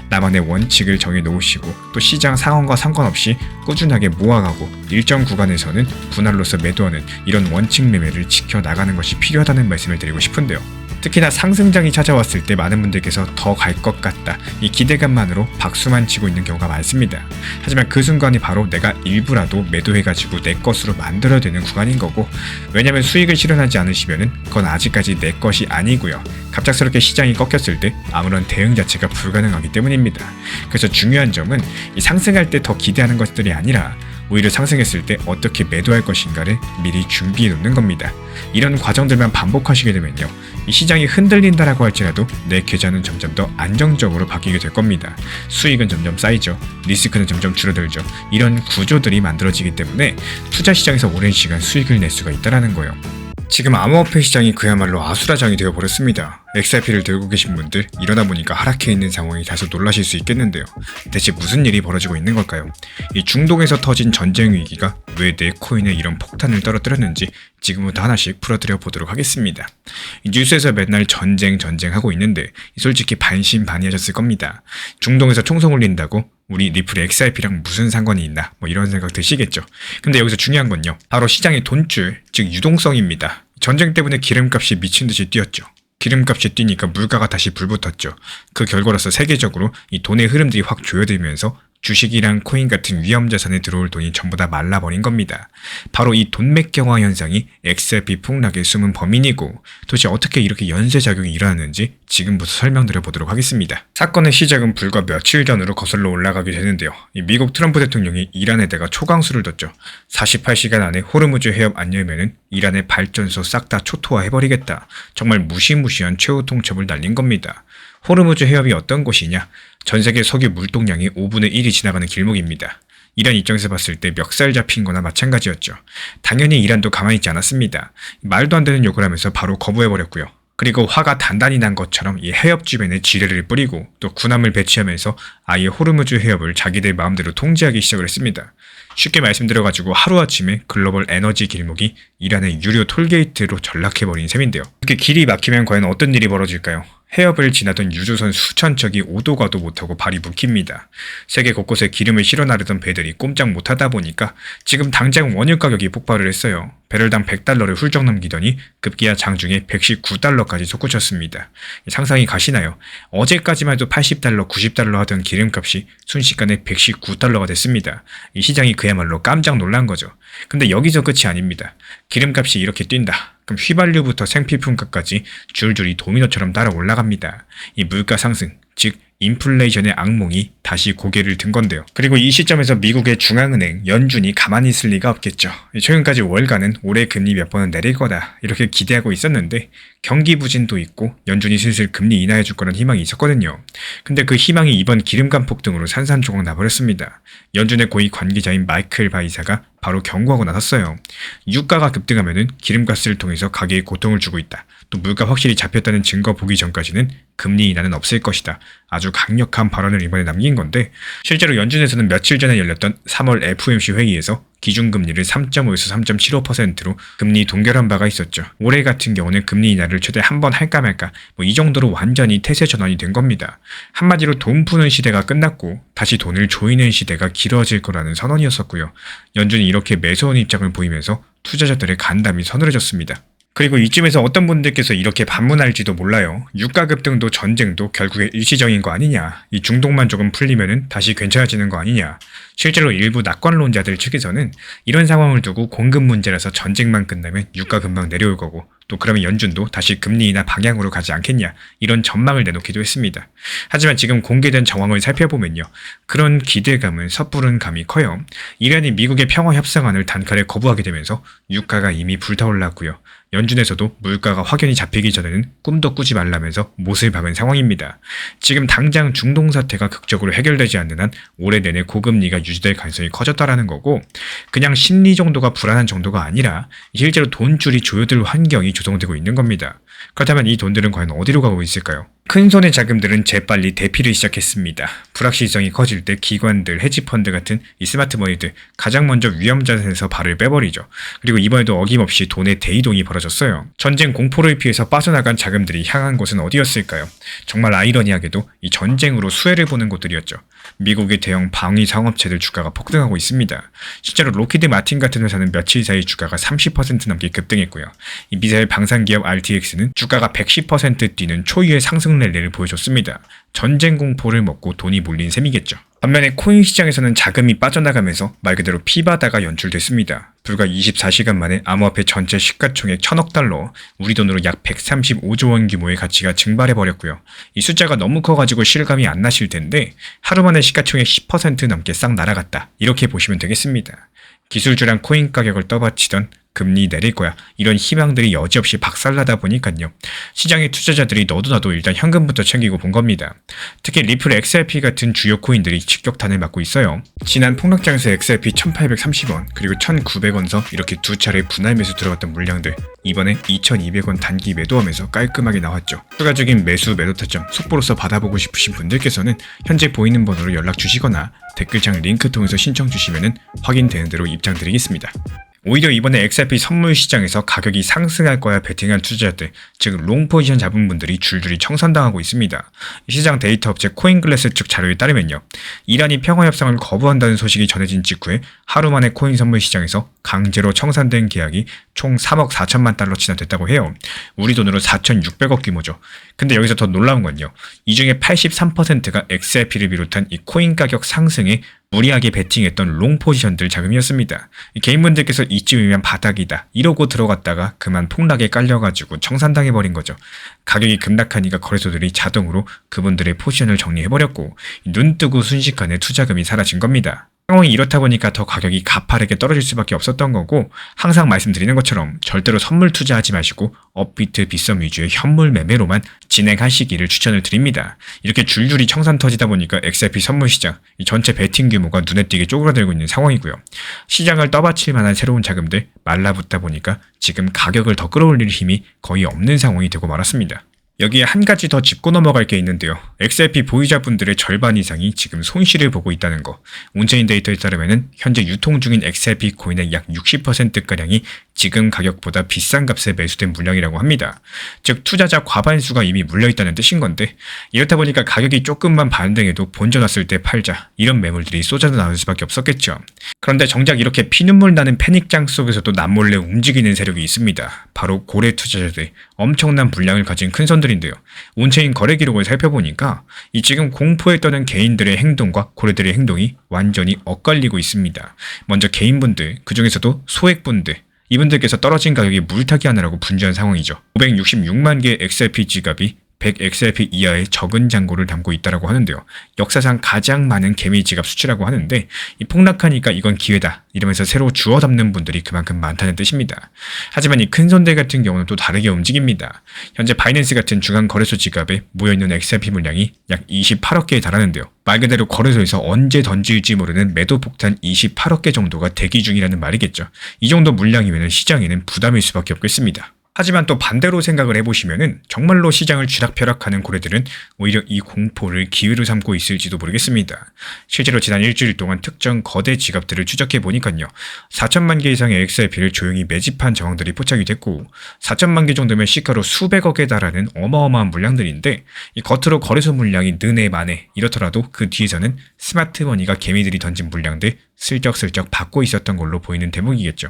나만의 원칙을 정해 놓으시고 또 시장 상황과 상관없이 꾸준하게 모아가고 일정 구간에서는 분할로서 매도하는 이런 원칙 매매를 지켜나가는 것이 필요하다는 말씀을 드리고 싶은데요. 특히나 상승장이 찾아왔을 때 많은 분들께서 더 갈 것 같다 이 기대감만으로 박수만 치고 있는 경우가 많습니다. 하지만 그 순간이 바로 내가 일부라도 매도해가지고 내 것으로 만들어야 되는 구간인 거고, 왜냐면 수익을 실현하지 않으시면은 그건 아직까지 내 것이 아니고요. 갑작스럽게 시장이 꺾였을 때 아무런 대응 자체가 불가능하기 때문입니다. 그래서 중요한 점은 이 상승할 때 더 기대하는 것들이 아니라 오히려 상승했을 때 어떻게 매도할 것인가를 미리 준비해 놓는 겁니다. 이런 과정들만 반복하시게 되면요, 이 시장이 흔들린다라고 할지라도 내 계좌는 점점 더 안정적으로 바뀌게 될 겁니다. 수익은 점점 쌓이죠. 리스크는 점점 줄어들죠. 이런 구조들이 만들어지기 때문에 투자 시장에서 오랜 시간 수익을 낼 수가 있다는 거예요. 지금 암호화폐 시장이 그야말로 아수라장이 되어버렸습니다. XRP를 들고 계신 분들 이러다 보니까 하락해 있는 상황이 다소 놀라실 수 있겠는데요. 대체 무슨 일이 벌어지고 있는 걸까요? 이 중동에서 터진 전쟁 위기가 왜 내 코인에 이런 폭탄을 떨어뜨렸는지 지금부터 하나씩 풀어드려 보도록 하겠습니다. 뉴스에서 맨날 전쟁하고 있는데 솔직히 반신반의하셨을 겁니다. 중동에서 총성 울린다고 우리 리플의 XRP랑 무슨 상관이 있나 뭐 이런 생각 드시겠죠. 근데 여기서 중요한 건요, 바로 시장의 돈줄, 즉 유동성입니다. 전쟁 때문에 기름값이 미친듯이 뛰었죠. 기름값이 뛰니까 물가가 다시 불붙었죠. 그 결과로서 세계적으로 이 돈의 흐름들이 확 조여들면서 주식이랑 코인 같은 위험 자산에 들어올 돈이 전부 다 말라버린 겁니다. 바로 이 돈맥경화 현상이 XRP 폭락의 숨은 범인이고, 도대체 어떻게 이렇게 연쇄작용이 일어나는지 지금부터 설명드려 보도록 하겠습니다. 사건의 시작은 불과 며칠 전으로 거슬러 올라가게 되는데요. 이 미국 트럼프 대통령이 이란에다가 초강수를 뒀죠. 48시간 안에 호르무즈 해협 안 열면은 이란의 발전소 싹 다 초토화해버리겠다. 정말 무시무시한 최후 통첩을 날린 겁니다. 호르무즈 해협이 어떤 곳이냐? 전 세계 석유 물동량이 5분의 1이 지나가는 길목입니다. 이란 입장에서 봤을 때 멱살 잡힌 거나 마찬가지였죠. 당연히 이란도 가만히 있지 않았습니다. 말도 안 되는 욕을 하면서 바로 거부해버렸고요. 그리고 화가 단단히 난 것처럼 이 해협 주변에 지뢰를 뿌리고 또 군함을 배치하면서 아예 호르무즈 해협을 자기들 마음대로 통제하기 시작을 했습니다. 쉽게 말씀드려가지고 하루아침에 글로벌 에너지 길목이 이란의 유료 톨게이트로 전락해버린 셈인데요. 이렇게 길이 막히면 과연 어떤 일이 벌어질까요? 해협을 지나던 유조선 수천 척이 오도 가도 못하고 발이 묶입니다. 세계 곳곳에 기름을 실어 나르던 배들이 꼼짝 못하다 보니까 지금 당장 원유 가격이 폭발을 했어요. 배럴당 100달러를 훌쩍 넘기더니 급기야 장중에 119달러까지 솟구쳤습니다. 상상이 가시나요? 어제까지만 해도 80달러, 90달러 하던 기름값이 순식간에 119달러가 됐습니다. 이 시장이 그야말로 깜짝 놀란 거죠. 근데 여기서 끝이 아닙니다. 기름값이 이렇게 뛴다. 그럼 휘발유부터 생필품값까지 줄줄이 도미노처럼 따라 올라갑니다. 이 물가 상승, 즉 인플레이션의 악몽이 다시 고개를 든 건데요. 그리고 이 시점에서 미국의 중앙은행 연준이 가만히 있을 리가 없겠죠. 최근까지 월가는 올해 금리 몇 번은 내릴 거다 이렇게 기대하고 있었는데 경기 부진도 있고 연준이 슬슬 금리 인하해 줄 거란 희망이 있었거든요. 근데 그 희망이 이번 기름값 폭등으로 산산조각 나버렸습니다. 연준의 고위 관계자인 마이클 바이사가 바로 경고하고 나섰어요. 유가가 급등하면은 기름값을 통해서 가게에 고통을 주고 있다. 또 물가 확실히 잡혔다는 증거 보기 전까지는 금리 인하는 없을 것이다. 아주 강력한 발언을 이번에 남긴 건데, 실제로 연준에서는 며칠 전에 열렸던 3월 FOMC 회의에서 기준금리를 3.5에서 3.75%로 금리 동결한 바가 있었죠. 올해 같은 경우는 금리 인하를 최대 한 번 할까 말까 이 정도로 완전히 태세 전환이 된 겁니다. 한마디로 돈 푸는 시대가 끝났고 다시 돈을 조이는 시대가 길어질 거라는 선언이었었고요. 연준이 이렇게 매서운 입장을 보이면서 투자자들의 간담이 서늘해졌습니다. 그리고 이쯤에서 어떤 분들께서 이렇게 반문할지도 몰라요. 유가 급등도 전쟁도 결국에 일시적인 거 아니냐. 이 중동만 조금 풀리면은 다시 괜찮아지는 거 아니냐. 실제로 일부 낙관론자들 측에서는 이런 상황을 두고 공급 문제라서 전쟁만 끝나면 유가 금방 내려올 거고 또 그러면 연준도 다시 금리 인하 방향으로 가지 않겠냐 이런 전망을 내놓기도 했습니다. 하지만 지금 공개된 정황을 살펴보면요. 그런 기대감은 섣부른 감이 커요. 이란이 미국의 평화협상안을 단칼에 거부하게 되면서 유가가 이미 불타올랐고요. 연준에서도 물가가 확연히 잡히기 전에는 꿈도 꾸지 말라면서 못을 박은 상황입니다. 지금 당장 중동 사태가 극적으로 해결되지 않는 한 올해 내내 고금리가 유지될 가능성이 커졌다라는 거고 그냥 심리 정도가 불안한 정도가 아니라 실제로 돈줄이 조여들 환경이 조성되고 있는 겁니다. 그렇다면 이 돈들은 과연 어디로 가고 있을까요? 큰손의 자금들은 재빨리 대피를 시작했습니다. 불확실성이 커질 때 기관들, 헤지펀드 같은 이 스마트머니들 가장 먼저 위험자산에서 발을 빼버리죠. 그리고 이번에도 어김없이 돈의 대이동이 벌어졌어요. 전쟁 공포를 피해서 빠져나간 자금들이 향한 곳은 어디였을까요? 정말 아이러니하게도 이 전쟁으로 수혜를 보는 곳들이었죠. 미국의 대형 방위 상업체들 주가가 폭등하고 있습니다. 실제로 로키드 마틴 같은 회사는 며칠 사이 주가가 30% 넘게 급등했고요. 이 미사일 방산기업 RTX는 주가가 110% 뛰는 초유의 상승 랠리를 보여줬습니다. 전쟁 공포를 먹고 돈이 몰린 셈이겠죠. 반면에 코인 시장에서는 자금이 빠져나가면서 말 그대로 피바다가 연출됐습니다. 불과 24시간 만에 암호화폐 전체 시가총액 1000억 달러, 우리 돈으로 약 135조 원 규모의 가치가 증발해버렸고요. 이 숫자가 너무 커가지고 실감이 안 나실 텐데 하루 만에 시가총액 10% 넘게 싹 날아갔다. 이렇게 보시면 되겠습니다. 기술주랑 코인 가격을 떠받치던 금리 내릴 거야 이런 희망들이 여지없이 박살나다 보니까요. 시장의 투자자들이 너도 나도 일단 현금부터 챙기고 본 겁니다. 특히 리플 XRP 같은 주요 코인들이 직격탄을 맞고 있어요. 지난 폭락장에서 XRP 1830원 그리고 1900원서 이렇게 두 차례 분할 매수 들어갔던 물량들 이번에 2200원 단기 매도하면서 깔끔하게 나왔죠. 추가적인 매수 매도 타점 속보로서 받아보고 싶으신 분들께서는 현재 보이는 번호로 연락 주시거나 댓글창 링크 통해서 신청 주시면 확인되는 대로 입장 드리겠습니다. 오히려 이번에 XRP 선물 시장에서 가격이 상승할 거야 베팅한 투자자들, 즉 롱포지션 잡은 분들이 줄줄이 청산당하고 있습니다. 시장 데이터 업체 코인글래스 측 자료에 따르면요. 이란이 평화협상을 거부한다는 소식이 전해진 직후에 하루 만에 코인 선물 시장에서 강제로 청산된 계약이 총 3억 4천만 달러치나 됐다고 해요. 우리 돈으로 4,600억 규모죠. 근데 여기서 더 놀라운 건요. 이 중에 83%가 XRP를 비롯한 이 코인 가격 상승에 무리하게 베팅했던 롱 포지션들 자금이었습니다. 개인분들께서 이쯤이면 바닥이다 이러고 들어갔다가 그만 폭락에 깔려가지고 청산당해버린 거죠. 가격이 급락하니까 거래소들이 자동으로 그분들의 포지션을 정리해버렸고 눈 뜨고 순식간에 투자금이 사라진 겁니다. 상황이 이렇다 보니까 더 가격이 가파르게 떨어질 수밖에 없었던 거고 항상 말씀드리는 것처럼 절대로 선물 투자하지 마시고 업비트 빗썸 위주의 현물 매매로만 진행하시기를 추천을 드립니다. 이렇게 줄줄이 청산 터지다 보니까 XRP 선물 시장 이 전체 베팅 규모가 눈에 띄게 쪼그라들고 있는 상황이고요. 시장을 떠받칠 만한 새로운 자금들 말라붙다 보니까 지금 가격을 더 끌어올릴 힘이 거의 없는 상황이 되고 말았습니다. 여기에 한 가지 더 짚고 넘어갈 게 있는데요. XRP 보유자분들의 절반 이상이 지금 손실을 보고 있다는 거. 온체인 데이터에 따르면 현재 유통 중인 XRP 코인의 약 60%가량이 지금 가격보다 비싼 값에 매수된 물량이라고 합니다. 즉 투자자 과반수가 이미 물려있다는 뜻인 건데 이렇다 보니까 가격이 조금만 반등해도 본전 왔을 때 팔자 이런 매물들이 쏟아져 나올 수밖에 없었겠죠. 그런데 정작 이렇게 피눈물 나는 패닉장 속에서도 남몰래 움직이는 세력이 있습니다. 바로 고래 투자자들, 엄청난 물량을 가진 큰 손들인데요. 온체인 거래 기록을 살펴보니까 이 지금 공포에 떠는 개인들의 행동과 고래들의 행동이 완전히 엇갈리고 있습니다. 먼저 개인분들, 그 중에서도 소액분들, 이분들께서 떨어진 가격에 물타기 하느라고 분주한 상황이죠. 566만 개의 XRP 지갑이 100XRP 이하의 적은 잔고를 담고 있다고 하는데요. 역사상 가장 많은 개미 지갑 수치라고 하는데 이 폭락하니까 이건 기회다 이러면서 새로 주워 담는 분들이 그만큼 많다는 뜻입니다. 하지만 이 큰 손들 같은 경우는 또 다르게 움직입니다. 현재 바이낸스 같은 중앙 거래소 지갑에 모여있는 XRP 물량이 약 28억 개에 달하는데요. 말 그대로 거래소에서 언제 던질지 모르는 매도 폭탄 28억 개 정도가 대기 중이라는 말이겠죠. 이 정도 물량이면 시장에는 부담일 수밖에 없겠습니다. 하지만 또 반대로 생각을 해보시면은 정말로 시장을 쥐락펴락하는 고래들은 오히려 이 공포를 기회로 삼고 있을지도 모르겠습니다. 실제로 지난 일주일 동안 특정 거대 지갑들을 추적해보니까요. 4천만 개 이상의 XRP를 조용히 매집한 정황들이 포착이 됐고 4천만 개 정도면 시가로 수백억에 달하는 어마어마한 물량들인데 이 겉으로 거래소 물량이 느네 마네 이렇더라도 그 뒤에서는 스마트머니가 개미들이 던진 물량들 슬쩍슬쩍 받고 있었던 걸로 보이는 대목이겠죠.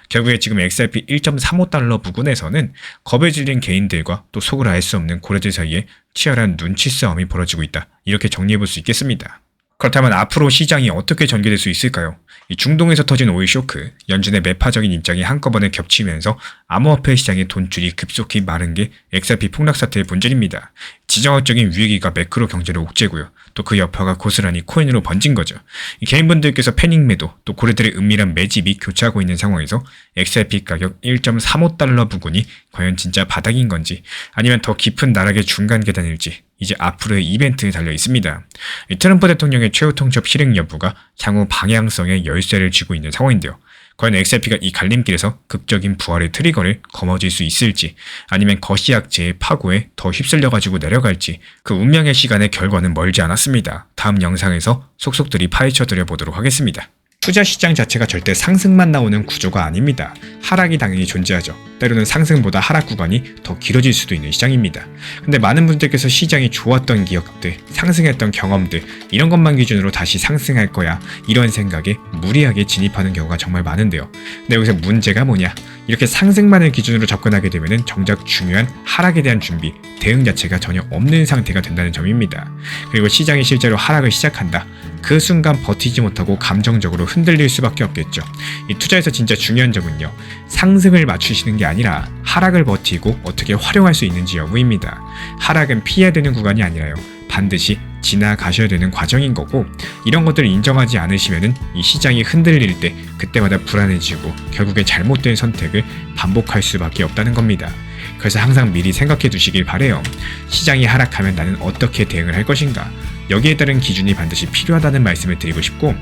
결국에 지금 XRP 1.35달러 부근에서는 겁에 질린 개인들과 또 속을 알 수 없는 고래들 사이에 치열한 눈치 싸움이 벌어지고 있다. 이렇게 정리해볼 수 있겠습니다. 그렇다면 앞으로 시장이 어떻게 전개될 수 있을까요? 이 중동에서 터진 오일 쇼크, 연준의 매파적인 입장이 한꺼번에 겹치면서 암호화폐 시장의 돈줄이 급속히 마른 게 XRP 폭락 사태의 본질입니다. 지정학적인 위기가 매크로 경제를 옥죄고요. 또 그 여파가 고스란히 코인으로 번진 거죠. 개인분들께서 패닉 매도, 또 고래들의 은밀한 매집이 교차하고 있는 상황에서 XRP 가격 1.35달러 부근이 과연 진짜 바닥인 건지 아니면 더 깊은 나락의 중간 계단일지 이제 앞으로의 이벤트에 달려 있습니다. 트럼프 대통령의 최후 통첩 실행 여부가 향후 방향성의 열쇠를 쥐고 있는 상황인데요. 과연 XRP가 이 갈림길에서 극적인 부활의 트리거를 거머쥘 수 있을지 아니면 거시약제의 파고에 더 휩쓸려가지고 내려갈지 그 운명의 시간의 결과는 멀지 않았습니다. 다음 영상에서 속속들이 파헤쳐드려 보도록 하겠습니다. 투자 시장 자체가 절대 상승만 나오는 구조가 아닙니다. 하락이 당연히 존재하죠. 때로는 상승보다 하락 구간이 더 길어질 수도 있는 시장입니다. 근데 많은 분들께서 시장이 좋았던 기억들, 상승했던 경험들 이런 것만 기준으로 다시 상승할 거야 이런 생각에 무리하게 진입하는 경우가 정말 많은데요. 근데 여기서 문제가 뭐냐? 이렇게 상승만을 기준으로 접근하게 되면 정작 중요한 하락에 대한 준비, 대응 자체가 전혀 없는 상태가 된다는 점입니다. 그리고 시장이 실제로 하락을 시작한다. 그 순간 버티지 못하고 감정적으로 흔들릴 수밖에 없겠죠. 이 투자에서 진짜 중요한 점은요. 상승을 맞추시는 게 아니라 하락을 버티고 어떻게 활용할 수 있는지 여부입니다. 하락은 피해야 되는 구간이 아니라요. 반드시 지나가셔야 되는 과정인 거고 이런 것들을 인정하지 않으시면은 이 시장이 흔들릴 때 그때마다 불안해지고 결국에 잘못된 선택을 반복할 수밖에 없다는 겁니다. 그래서 항상 미리 생각해 두시길 바래요. 시장이 하락하면 나는 어떻게 대응을 할 것인가? 여기에 따른 기준이 반드시 필요하다는 말씀을 드리고 싶고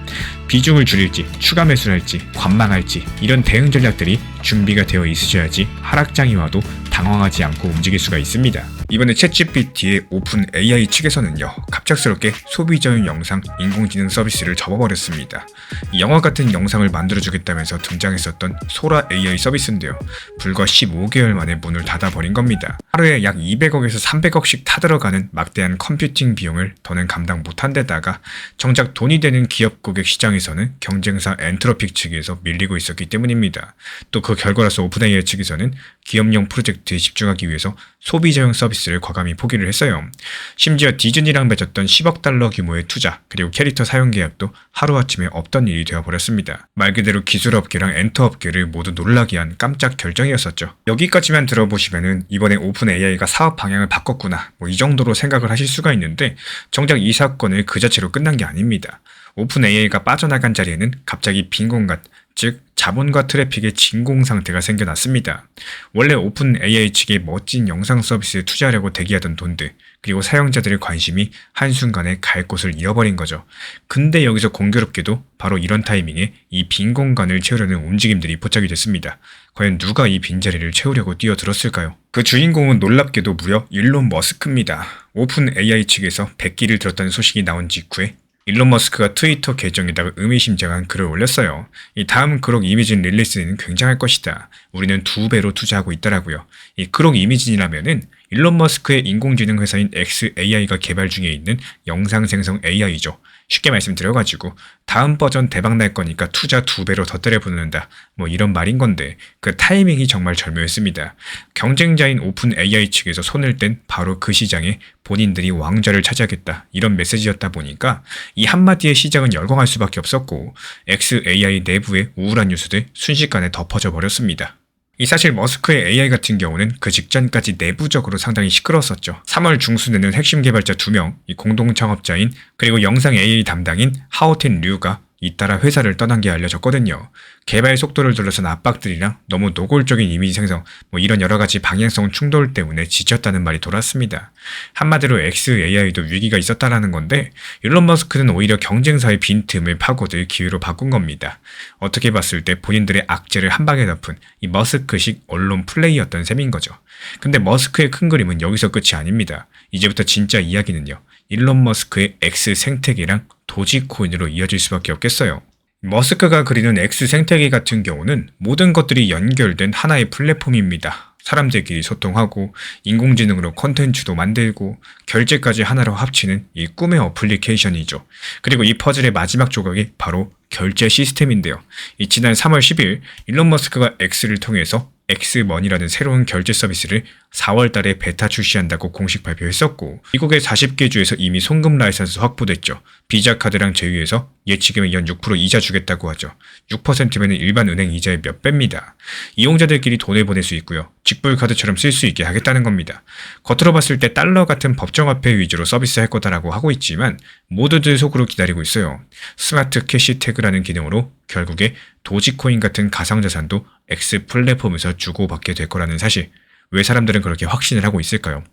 비중을 줄일지 추가 매수를 할지 관망할지 이런 대응 전략들이 준비가 되어 있으셔야지 하락장이 와도 당황하지 않고 움직일 수가 있습니다. 이번에 챗GPT의 오픈 AI 측에서는요 갑작스럽게 소비자용 영상 인공지능 서비스를 접어버렸습니다. 이 영화 같은 영상을 만들어주겠다면서 등장했었던 소라 AI 서비스인데요 불과 15개월 만에 문을 닫아버린 겁니다. 하루에 약 200억에서 300억씩 타들어가는 막대한 컴퓨팅 비용을 더는 감당 못한 데다가 정작 돈이 되는 기업 고객 시장에서는 경쟁사 엔트로픽 측에서 밀리고 있었기 때문입니다. 또 그 결과로서 오픈 AI 측에서는 기업용 프로젝트에 집중하기 위해서 소비자용 서비스를 과감히 포기를 했어요. 심지어 디즈니랑 맺었던 10억 달러 규모의 투자 그리고 캐릭터 사용 계약도 하루아침에 없던 일이 되어버렸습니다. 말 그대로 기술업계랑 엔터업계를 모두 놀라게 한 깜짝 결정이었었죠. 여기까지만 들어보시면은 이번에 오픈 AI가 사업 방향을 바꿨구나 이 정도로 생각을 하실 수가 있는데 정작 이 사건을 그 자체로 끝난 게 아닙니다. 오픈 AI가 빠져나간 자리에는 갑자기 빈 공간, 즉 자본과 트래픽의 진공 상태가 생겨났습니다. 원래 오픈 AI 측의 멋진 영상 서비스에 투자하려고 대기하던 돈들, 그리고 사용자들의 관심이 한순간에 갈 곳을 잃어버린 거죠. 근데 여기서 공교롭게도 바로 이런 타이밍에 이 빈 공간을 채우려는 움직임들이 포착이 됐습니다. 과연 누가 이 빈자리를 채우려고 뛰어들었을까요? 그 주인공은 놀랍게도 무려 일론 머스크입니다. 오픈 AI 측에서 백기를 들었다는 소식이 나온 직후에 일론 머스크가 트위터 계정에다가 의미심장한 글을 올렸어요. 이 다음 그록 이미진 릴리스는 굉장할 것이다. 우리는 2배로 투자하고 있더라고요. 이 그록 이미진이라면은 일론 머스크의 인공지능 회사인 xAI가 개발 중에 있는 영상 생성 AI죠. 쉽게 말씀드려가지고 다음 버전 대박 날 거니까 투자 2배로 더 때려붓는다. 이런 말인 건데 그 타이밍이 정말 절묘했습니다. 경쟁자인 오픈 AI 측에서 손을 뗀 바로 그 시장에 본인들이 왕좌를 차지하겠다 이런 메시지였다 보니까 이 한마디의 시장은 열광할 수밖에 없었고 xAI 내부의 우울한 뉴스들 순식간에 덮어져 버렸습니다. 이 사실 머스크의 AI 같은 경우는 그 직전까지 내부적으로 상당히 시끄러웠었죠. 3월 중순에는 핵심 개발자 2명, 이 공동 창업자인 그리고 영상 AI 담당인 하오텐 류가 잇따라 회사를 떠난 게 알려졌거든요. 개발 속도를 둘러싼 압박들이랑 너무 노골적인 이미지 생성, 이런 여러 가지 방향성 충돌 때문에 지쳤다는 말이 돌았습니다. 한마디로 xAI도 위기가 있었다라는 건데 일론 머스크는 오히려 경쟁사의 빈틈을 파고들 기회로 바꾼 겁니다. 어떻게 봤을 때 본인들의 악재를 한 방에 덮은 이 머스크식 언론 플레이였던 셈인 거죠. 근데 머스크의 큰 그림은 여기서 끝이 아닙니다. 이제부터 진짜 이야기는요. 일론 머스크의 X 생태계랑 도지코인으로 이어질 수밖에 없겠어요. 머스크가 그리는 X 생태계 같은 경우는 모든 것들이 연결된 하나의 플랫폼입니다. 사람들끼리 소통하고 인공지능으로 콘텐츠도 만들고 결제까지 하나로 합치는 이 꿈의 어플리케이션이죠. 그리고 이 퍼즐의 마지막 조각이 바로 결제 시스템인데요. 지난 3월 10일 일론 머스크가 X를 통해서 엑스머니라는 새로운 결제 서비스를 4월 달에 베타 출시한다고 공식 발표했었고, 미국의 40개 주에서 이미 송금 라이선스 확보됐죠. 비자 카드랑 제휴해서 예치금의 연 6% 이자 주겠다고 하죠. 6%면 일반 은행 이자의 몇 배입니다. 이용자들끼리 돈을 보낼 수 있고요. 직불 카드처럼 쓸 수 있게 하겠다는 겁니다. 겉으로 봤을 때 달러 같은 법정화폐 위주로 서비스할 거다라고 하고 있지만 모두들 속으로 기다리고 있어요. 스마트 캐시 태그라는 기능으로 결국에 도지코인 같은 가상자산도 X 플랫폼에서 주고받게 될 거라는 사실. 왜 사람들은 그렇게 확신을 하고 있을까요?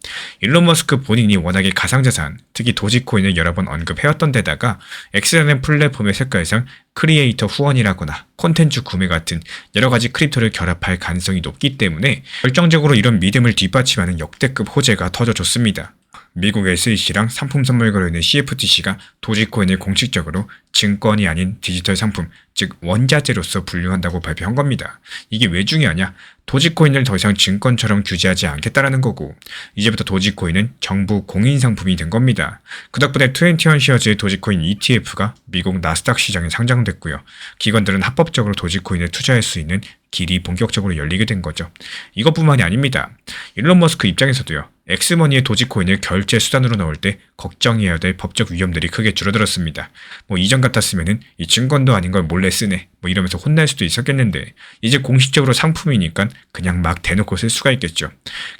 일론 머스크 본인이 워낙에 가상자산, 특히 도지코인을 여러 번 언급해왔던 데다가 X라는 플랫폼의 색깔상 크리에이터 후원이라거나 콘텐츠 구매 같은 여러 가지 크립토를 결합할 가능성이 높기 때문에 결정적으로 이런 믿음을 뒷받침하는 역대급 호재가 터져줬습니다. 미국 SEC랑 상품 선물 거래는 CFTC가 도지코인을 공식적으로 증권이 아닌 디지털 상품, 즉 원자재로서 분류한다고 발표한 겁니다. 이게 왜 중요하냐? 도지코인을 더 이상 증권처럼 규제하지 않겠다라는 거고, 이제부터 도지코인은 정부 공인 상품이 된 겁니다. 그 덕분에 21 시어즈의 도지코인 ETF가 미국 나스닥 시장에 상장됐고요. 기관들은 합법적으로 도지코인에 투자할 수 있는 길이 본격적으로 열리게 된 거죠. 이것뿐만이 아닙니다. 일론 머스크 입장에서도요. 엑스머니의 도지코인을 결제 수단으로 넣을 때 걱정해야 될 법적 위험들이 크게 줄어들었습니다. 이전 같았으면은 이 증권도 아닌 걸 몰래 쓰네 이러면서 혼날 수도 있었겠는데, 이제 공식적으로 상품이니까 그냥 막 대놓고 쓸 수가 있겠죠.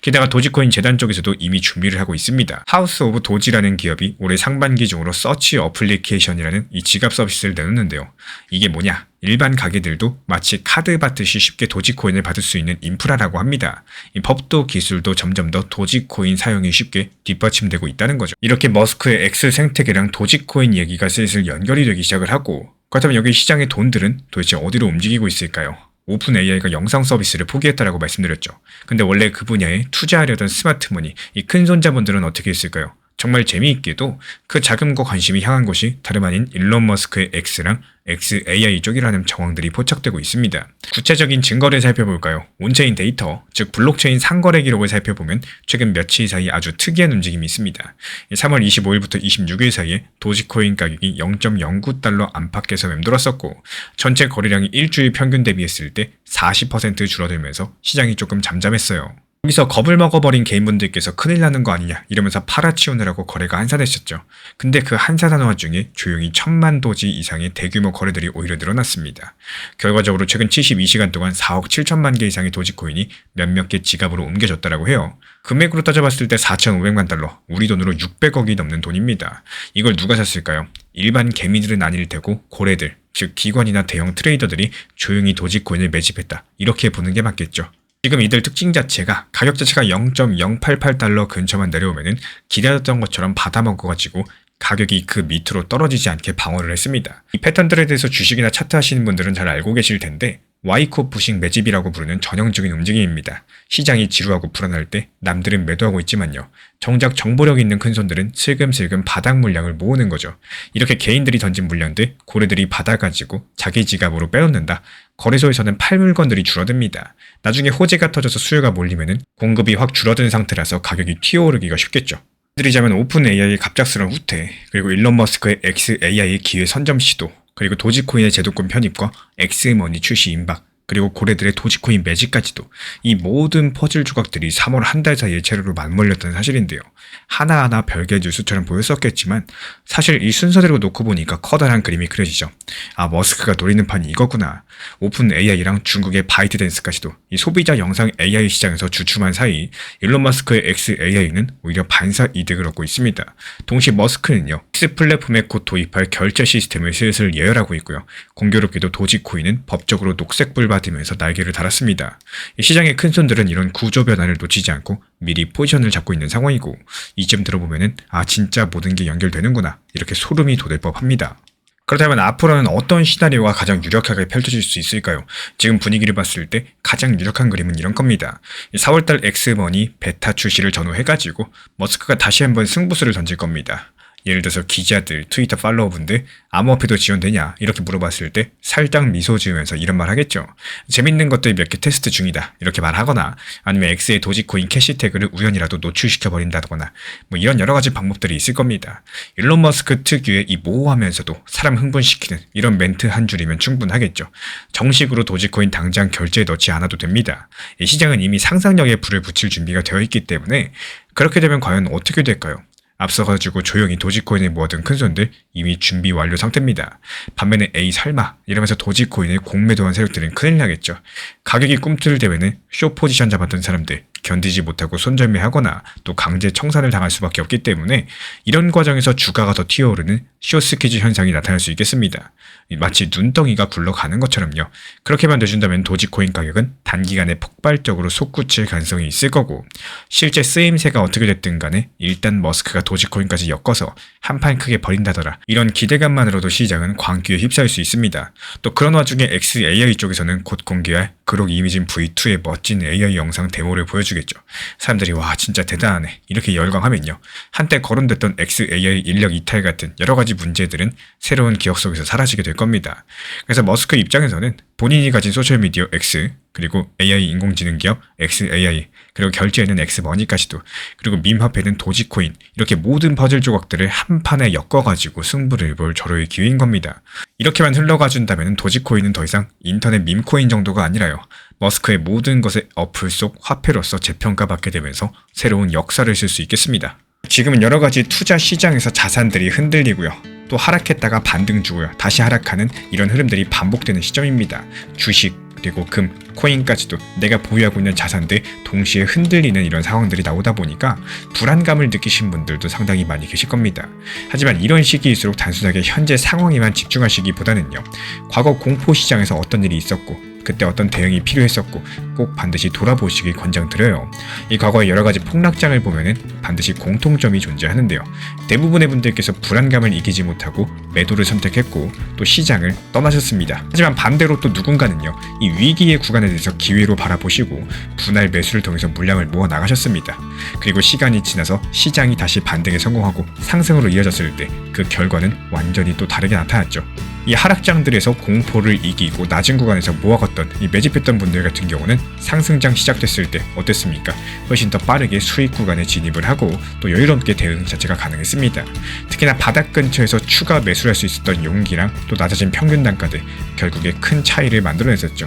게다가 도지코인 재단 쪽에서도 이미 준비를 하고 있습니다. 하우스 오브 도지라는 기업이 올해 상반기 중으로 서치 어플리케이션이라는 이 지갑 서비스를 내놓는데요. 이게 뭐냐? 일반 가게들도 마치 카드 받듯이 쉽게 도지코인을 받을 수 있는 인프라라고 합니다. 이 법도 기술도 점점 더 도지코인 사용이 쉽게 뒷받침되고 있다는 거죠. 이렇게 머스크의 X 생태계랑 도지코인 얘기가 슬슬 연결이 되기 시작을 하고, 그렇다면 여기 시장의 돈들은 도대체 어디로 움직이고 있을까요? 오픈 AI가 영상 서비스를 포기했다라고 말씀드렸죠. 근데 원래 그 분야에 투자하려던 스마트머니, 이 큰 손자분들은 어떻게 했을까요? 정말 재미있게도 그 자금과 관심이 향한 곳이 다름 아닌 일론 머스크의 X랑 XAI 쪽이라는 정황들이 포착되고 있습니다. 구체적인 증거를 살펴볼까요? 온체인 데이터, 즉 블록체인 상거래 기록을 살펴보면 최근 며칠 사이 아주 특이한 움직임이 있습니다. 3월 25일부터 26일 사이에 도지코인 가격이 0.09달러 안팎에서 맴돌았었고, 전체 거래량이 일주일 평균 대비했을 때 40% 줄어들면서 시장이 조금 잠잠했어요. 여기서 겁을 먹어버린 개인분들께서 큰일 나는 거 아니냐 이러면서 팔아치우느라고 거래가 한산했었죠. 근데 그 한산하는 와중에 조용히 1000만 도지 이상의 대규모 거래들이 오히려 늘어났습니다. 결과적으로 최근 72시간 동안 4억 7천만 개 이상의 도지코인이 몇몇 개 지갑으로 옮겨졌다라고 해요. 금액으로 따져봤을 때 4,500만 달러, 우리 돈으로 600억이 넘는 돈입니다. 이걸 누가 샀을까요? 일반 개미들은 아닐 테고 고래들, 즉 기관이나 대형 트레이더들이 조용히 도지코인을 매집했다, 이렇게 보는 게 맞겠죠. 지금 이들 특징 자체가 가격 자체가 0.088달러 근처만 내려오면은 기다렸던 것처럼 받아먹어가지고 가격이 그 밑으로 떨어지지 않게 방어를 했습니다. 이 패턴들에 대해서 주식이나 차트 하시는 분들은 잘 알고 계실 텐데, 와이코프식 매집이라고 부르는 전형적인 움직임입니다. 시장이 지루하고 불안할 때 남들은 매도하고 있지만요. 정작 정보력 있는 큰손들은 슬금슬금 바닥 물량을 모으는 거죠. 이렇게 개인들이 던진 물량들 고래들이 받아가지고 자기 지갑으로 빼놓는다. 거래소에서는 팔 물건들이 줄어듭니다. 나중에 호재가 터져서 수요가 몰리면은 공급이 확 줄어든 상태라서 가격이 튀어오르기가 쉽겠죠. 드리자면 오픈 AI의 갑작스러운 후퇴, 그리고 일론 머스크의 XAI의 기회 선점 시도, 그리고 도지코인의 제도권 편입과 엑스머니 출시 임박, 그리고 고래들의 도지코인 매직까지도, 이 모든 퍼즐 조각들이 3월 한 달 사이에 재료로 맞물렸다는 사실인데요. 하나하나 별개 뉴스처럼 보였었겠지만 사실 이 순서대로 놓고 보니까 커다란 그림이 그려지죠. 아, 머스크가 노리는 판이 이거구나. 오픈 AI랑 중국의 바이트댄스까지도 이 소비자 영상 AI 시장에서 주춤한 사이 일론 머스크의 XAI는 오히려 반사 이득을 얻고 있습니다. 동시에 머스크는요, X 플랫폼에 곧 도입할 결제 시스템을 슬슬 예열하고 있고요. 공교롭게도 도지코인은 법적으로 녹색불 받으면서 날개를 달았습니다. 이 시장의 큰손들은 이런 구조 변화를 놓치지 않고 미리 포지션을 잡고 있는 상황이고, 이쯤 들어보면은 아, 진짜 모든 게 연결되는구나, 이렇게 소름이 돋을 법합니다. 그렇다면 앞으로는 어떤 시나리오가 가장 유력하게 펼쳐질 수 있을까요? 지금 분위기를 봤을 때 가장 유력한 그림은 이런 겁니다. 4월달 엑스머니 베타 출시를 전후해가지고 머스크가 다시 한번 승부수를 던질 겁니다. 예를 들어서 기자들, 트위터 팔로워분들 암호화폐도 지원되냐 이렇게 물어봤을 때 살짝 미소 지으면서 이런 말 하겠죠. 재밌는 것들 몇 개 테스트 중이다 이렇게 말하거나, 아니면 X의 도지코인 캐시태그를 우연이라도 노출시켜버린다거나 뭐 이런 여러 가지 방법들이 있을 겁니다. 일론 머스크 특유의 이 모호하면서도 사람 흥분시키는 이런 멘트 한 줄이면 충분하겠죠. 정식으로 도지코인 당장 결제에 넣지 않아도 됩니다. 이 시장은 이미 상상력에 불을 붙일 준비가 되어 있기 때문에 그렇게 되면 과연 어떻게 될까요? 앞서가지고 조용히 도지코인을 모아둔 큰손들 이미 준비 완료 상태입니다. 반면에 에이 설마 이러면서 도지코인을 공매도한 세력들은 큰일 나겠죠. 가격이 꿈틀대면은 쇼 포지션 잡았던 사람들 견디지 못하고 손절매하거나 또 강제 청산을 당할 수밖에 없기 때문에 이런 과정에서 주가가 더 튀어오르는 쇼스퀴즈 현상이 나타날 수 있겠습니다. 마치 눈덩이가 굴러가는 것처럼요. 그렇게만 돼준다면 도지코인 가격은 단기간에 폭발적으로 솟구칠 가능성이 있을 거고, 실제 쓰임새가 어떻게 됐든 간에 일단 머스크가 도지코인까지 엮어서 한판 크게 버린다더라 이런 기대감만으로도 시장은 광기에 휩싸일 수 있습니다. 또 그런 와중에 XAI 쪽에서는 곧 공개할 그록 이미진 V2의 멋진 AI 영상 데모를 보여주겠죠. 사람들이 와 진짜 대단하네 이렇게 열광하면요, 한때 거론됐던 XAI 인력 이탈 같은 여러 가지 문제들은 새로운 기억 속에서 사라지게 될 겁니다. 그래서 머스크 입장에서는 본인이 가진 소셜미디어 X, 그리고 AI 인공지능 기업 XAI, 그리고 결제에는 X머니까지도, 그리고 밈화폐는 도지코인, 이렇게 모든 퍼즐 조각들을 한 판에 엮어가지고 승부를 볼 절호의 기회인 겁니다. 이렇게만 흘러가준다면 도지코인은 더 이상 인터넷 밈코인 정도가 아니라요, 머스크의 모든 것을 어플 속 화폐로서 재평가받게 되면서 새로운 역사를 쓸 수 있겠습니다. 지금은 여러 가지 투자 시장에서 자산들이 흔들리고요, 또 하락했다가 반등 주고요, 다시 하락하는 이런 흐름들이 반복되는 시점입니다. 주식, 그리고 금, 코인까지도 내가 보유하고 있는 자산들 동시에 흔들리는 이런 상황들이 나오다 보니까 불안감을 느끼신 분들도 상당히 많이 계실 겁니다. 하지만 이런 시기일수록 단순하게 현재 상황에만 집중하시기보다는요, 과거 공포시장에서 어떤 일이 있었고 그때 어떤 대응이 필요했었고 꼭 반드시 돌아보시길 권장드려요. 이 과거의 여러 가지 폭락장을 보면은 반드시 공통점이 존재하는데요. 대부분의 분들께서 불안감을 이기지 못하고 매도를 선택했고 또 시장을 떠나셨습니다. 하지만 반대로 또 누군가는요, 이 위기의 구간에 대해서 기회로 바라보시고 분할 매수를 통해서 물량을 모아 나가셨습니다. 그리고 시간이 지나서 시장이 다시 반등에 성공하고 상승으로 이어졌을 때 그 결과는 완전히 또 다르게 나타났죠. 이 하락장들에서 공포를 이기고 낮은 구간에서 모아갔던 이 매집했던 분들 같은 경우는 상승장 시작됐을 때 어땠습니까? 훨씬 더 빠르게 수익 구간에 진입을 하고 또 여유롭게 대응 자체가 가능했습니다. 특히나 바닥 근처에서 추가 매수할 수 있었던 용기랑 또 낮아진 평균 단가들 결국에 큰 차이를 만들어냈었죠.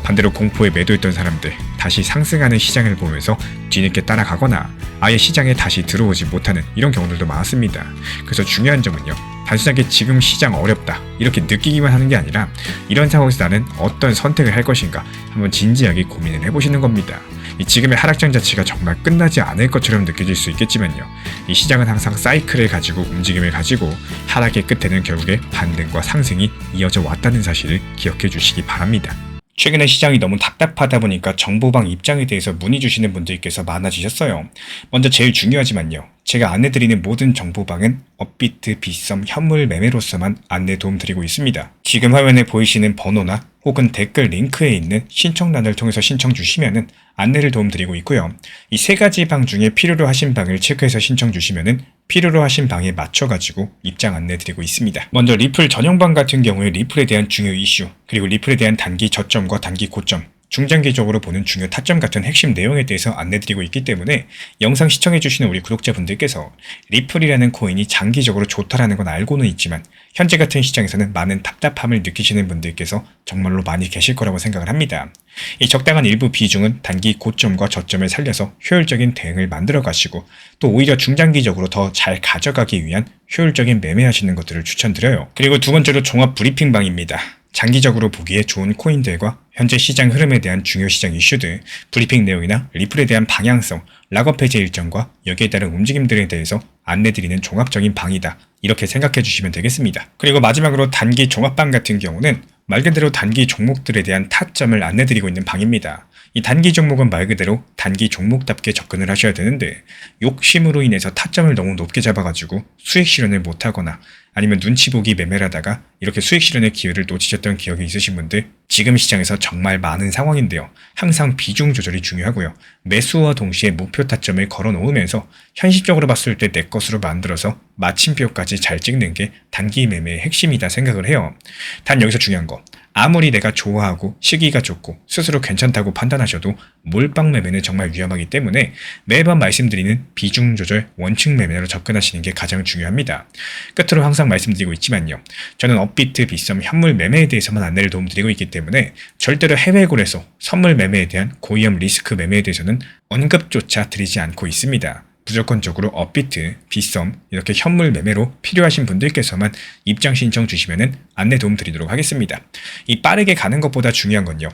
반대로 공포에 매도했던 사람들 다시 상승하는 시장을 보면서 뒤늦게 따라가거나 아예 시장에 다시 들어오지 못하는 이런 경우들도 많았습니다. 그래서 중요한 점은요, 단순하게 지금 시장 어렵다 이렇게 느끼기만 하는 게 아니라 이런 상황에서 나는 어떤 선택을 할 것인가 한번 진지하게 고민을 해보시는 겁니다. 이 지금의 하락장 자체가 정말 끝나지 않을 것처럼 느껴질 수 있겠지만요, 이 시장은 항상 사이클을 가지고 움직임을 가지고 하락의 끝에는 결국에 반등과 상승이 이어져 왔다는 사실을 기억해 주시기 바랍니다. 최근에 시장이 너무 답답하다 보니까 정보방 입장에 대해서 문의 주시는 분들께서 많아지셨어요. 먼저 제일 중요하지만요, 제가 안내드리는 모든 정보방은 업비트, 빗썸, 현물 매매로서만 안내 도움드리고 있습니다. 지금 화면에 보이시는 번호나 혹은 댓글 링크에 있는 신청란을 통해서 신청 주시면은 안내를 도움드리고 있고요. 이 세 가지 방 중에 필요로 하신 방을 체크해서 신청 주시면은 필요로 하신 방에 맞춰가지고 입장 안내 드리고 있습니다. 먼저 리플 전용방 같은 경우에 리플에 대한 중요 이슈, 그리고 리플에 대한 단기 저점과 단기 고점, 중장기적으로 보는 중요 타점 같은 핵심 내용에 대해서 안내드리고 있기 때문에 영상 시청해주시는 우리 구독자분들께서 리플이라는 코인이 장기적으로 좋다라는 건 알고는 있지만 현재 같은 시장에서는 많은 답답함을 느끼시는 분들께서 정말로 많이 계실 거라고 생각을 합니다. 이 적당한 일부 비중은 단기 고점과 저점을 살려서 효율적인 대응을 만들어 가시고 또 오히려 중장기적으로 더 잘 가져가기 위한 효율적인 매매하시는 것들을 추천드려요. 그리고 두 번째로 종합 브리핑방입니다. 장기적으로 보기에 좋은 코인들과 현재 시장 흐름에 대한 중요 시장 이슈들, 브리핑 내용이나 리플에 대한 방향성, 락업 해제 일정과 여기에 따른 움직임들에 대해서 안내드리는 종합적인 방이다, 이렇게 생각해 주시면 되겠습니다. 그리고 마지막으로 단기 종합방 같은 경우는 말 그대로 단기 종목들에 대한 타점을 안내드리고 있는 방입니다. 이 단기 종목은 말 그대로 단기 종목답게 접근을 하셔야 되는데 욕심으로 인해서 타점을 너무 높게 잡아가지고 수익 실현을 못하거나 아니면 눈치 보기 매매를 하다가 이렇게 수익 실현의 기회를 놓치셨던 기억이 있으신 분들 지금 시장에서 정말 많은 상황인데요. 항상 비중 조절이 중요하고요. 매수와 동시에 목표 타점을 걸어 놓으면서 현실적으로 봤을 때 내 것으로 만들어서 마침표까지 잘 찍는 게 단기 매매의 핵심이다 생각을 해요. 단 여기서 중요한 거, 아무리 내가 좋아하고 시기가 좋고 스스로 괜찮다고 판단하셔도 몰빵 매매는 정말 위험하기 때문에 매번 말씀드리는 비중 조절 원칙 매매로 접근하시는 게 가장 중요합니다. 끝으로 항상 말씀드리고 있지만요. 저는 업비트, 빗썸, 현물 매매에 대해서만 안내를 도움드리고 있기 때문에 절대로 해외골에서 선물 매매에 대한 고위험 리스크 매매에 대해서는 언급조차 드리지 않고 있습니다. 무조건적으로 업비트, 빗썸, 이렇게 현물 매매로 필요하신 분들께서만 입장 신청 주시면은 안내 도움 드리도록 하겠습니다. 이 빠르게 가는 것보다 중요한 건요.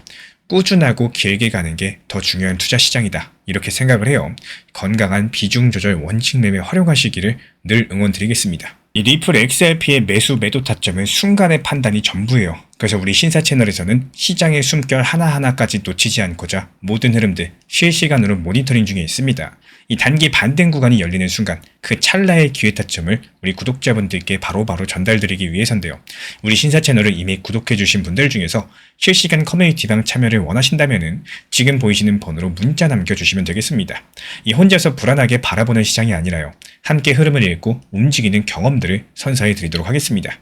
꾸준하고 길게 가는 게 더 중요한 투자 시장이다. 이렇게 생각을 해요. 건강한 비중 조절 원칙 매매 활용하시기를 늘 응원드리겠습니다. 이 리플 XRP의 매수 매도 타점은 순간의 판단이 전부예요. 그래서 우리 신사 채널에서는 시장의 숨결 하나하나까지 놓치지 않고자 모든 흐름들 실시간으로 모니터링 중에 있습니다. 이 단기 반등 구간이 열리는 순간 그 찰나의 기회 타점을 우리 구독자분들께 바로바로 전달드리기 위해서인데요. 우리 신사 채널을 이미 구독해주신 분들 중에서 실시간 커뮤니티방 참여를 원하신다면 지금 보이시는 번호로 문자 남겨주시면 되겠습니다. 이 혼자서 불안하게 바라보는 시장이 아니라요. 함께 흐름을 읽고 움직이는 경험들을 선사해 드리도록 하겠습니다.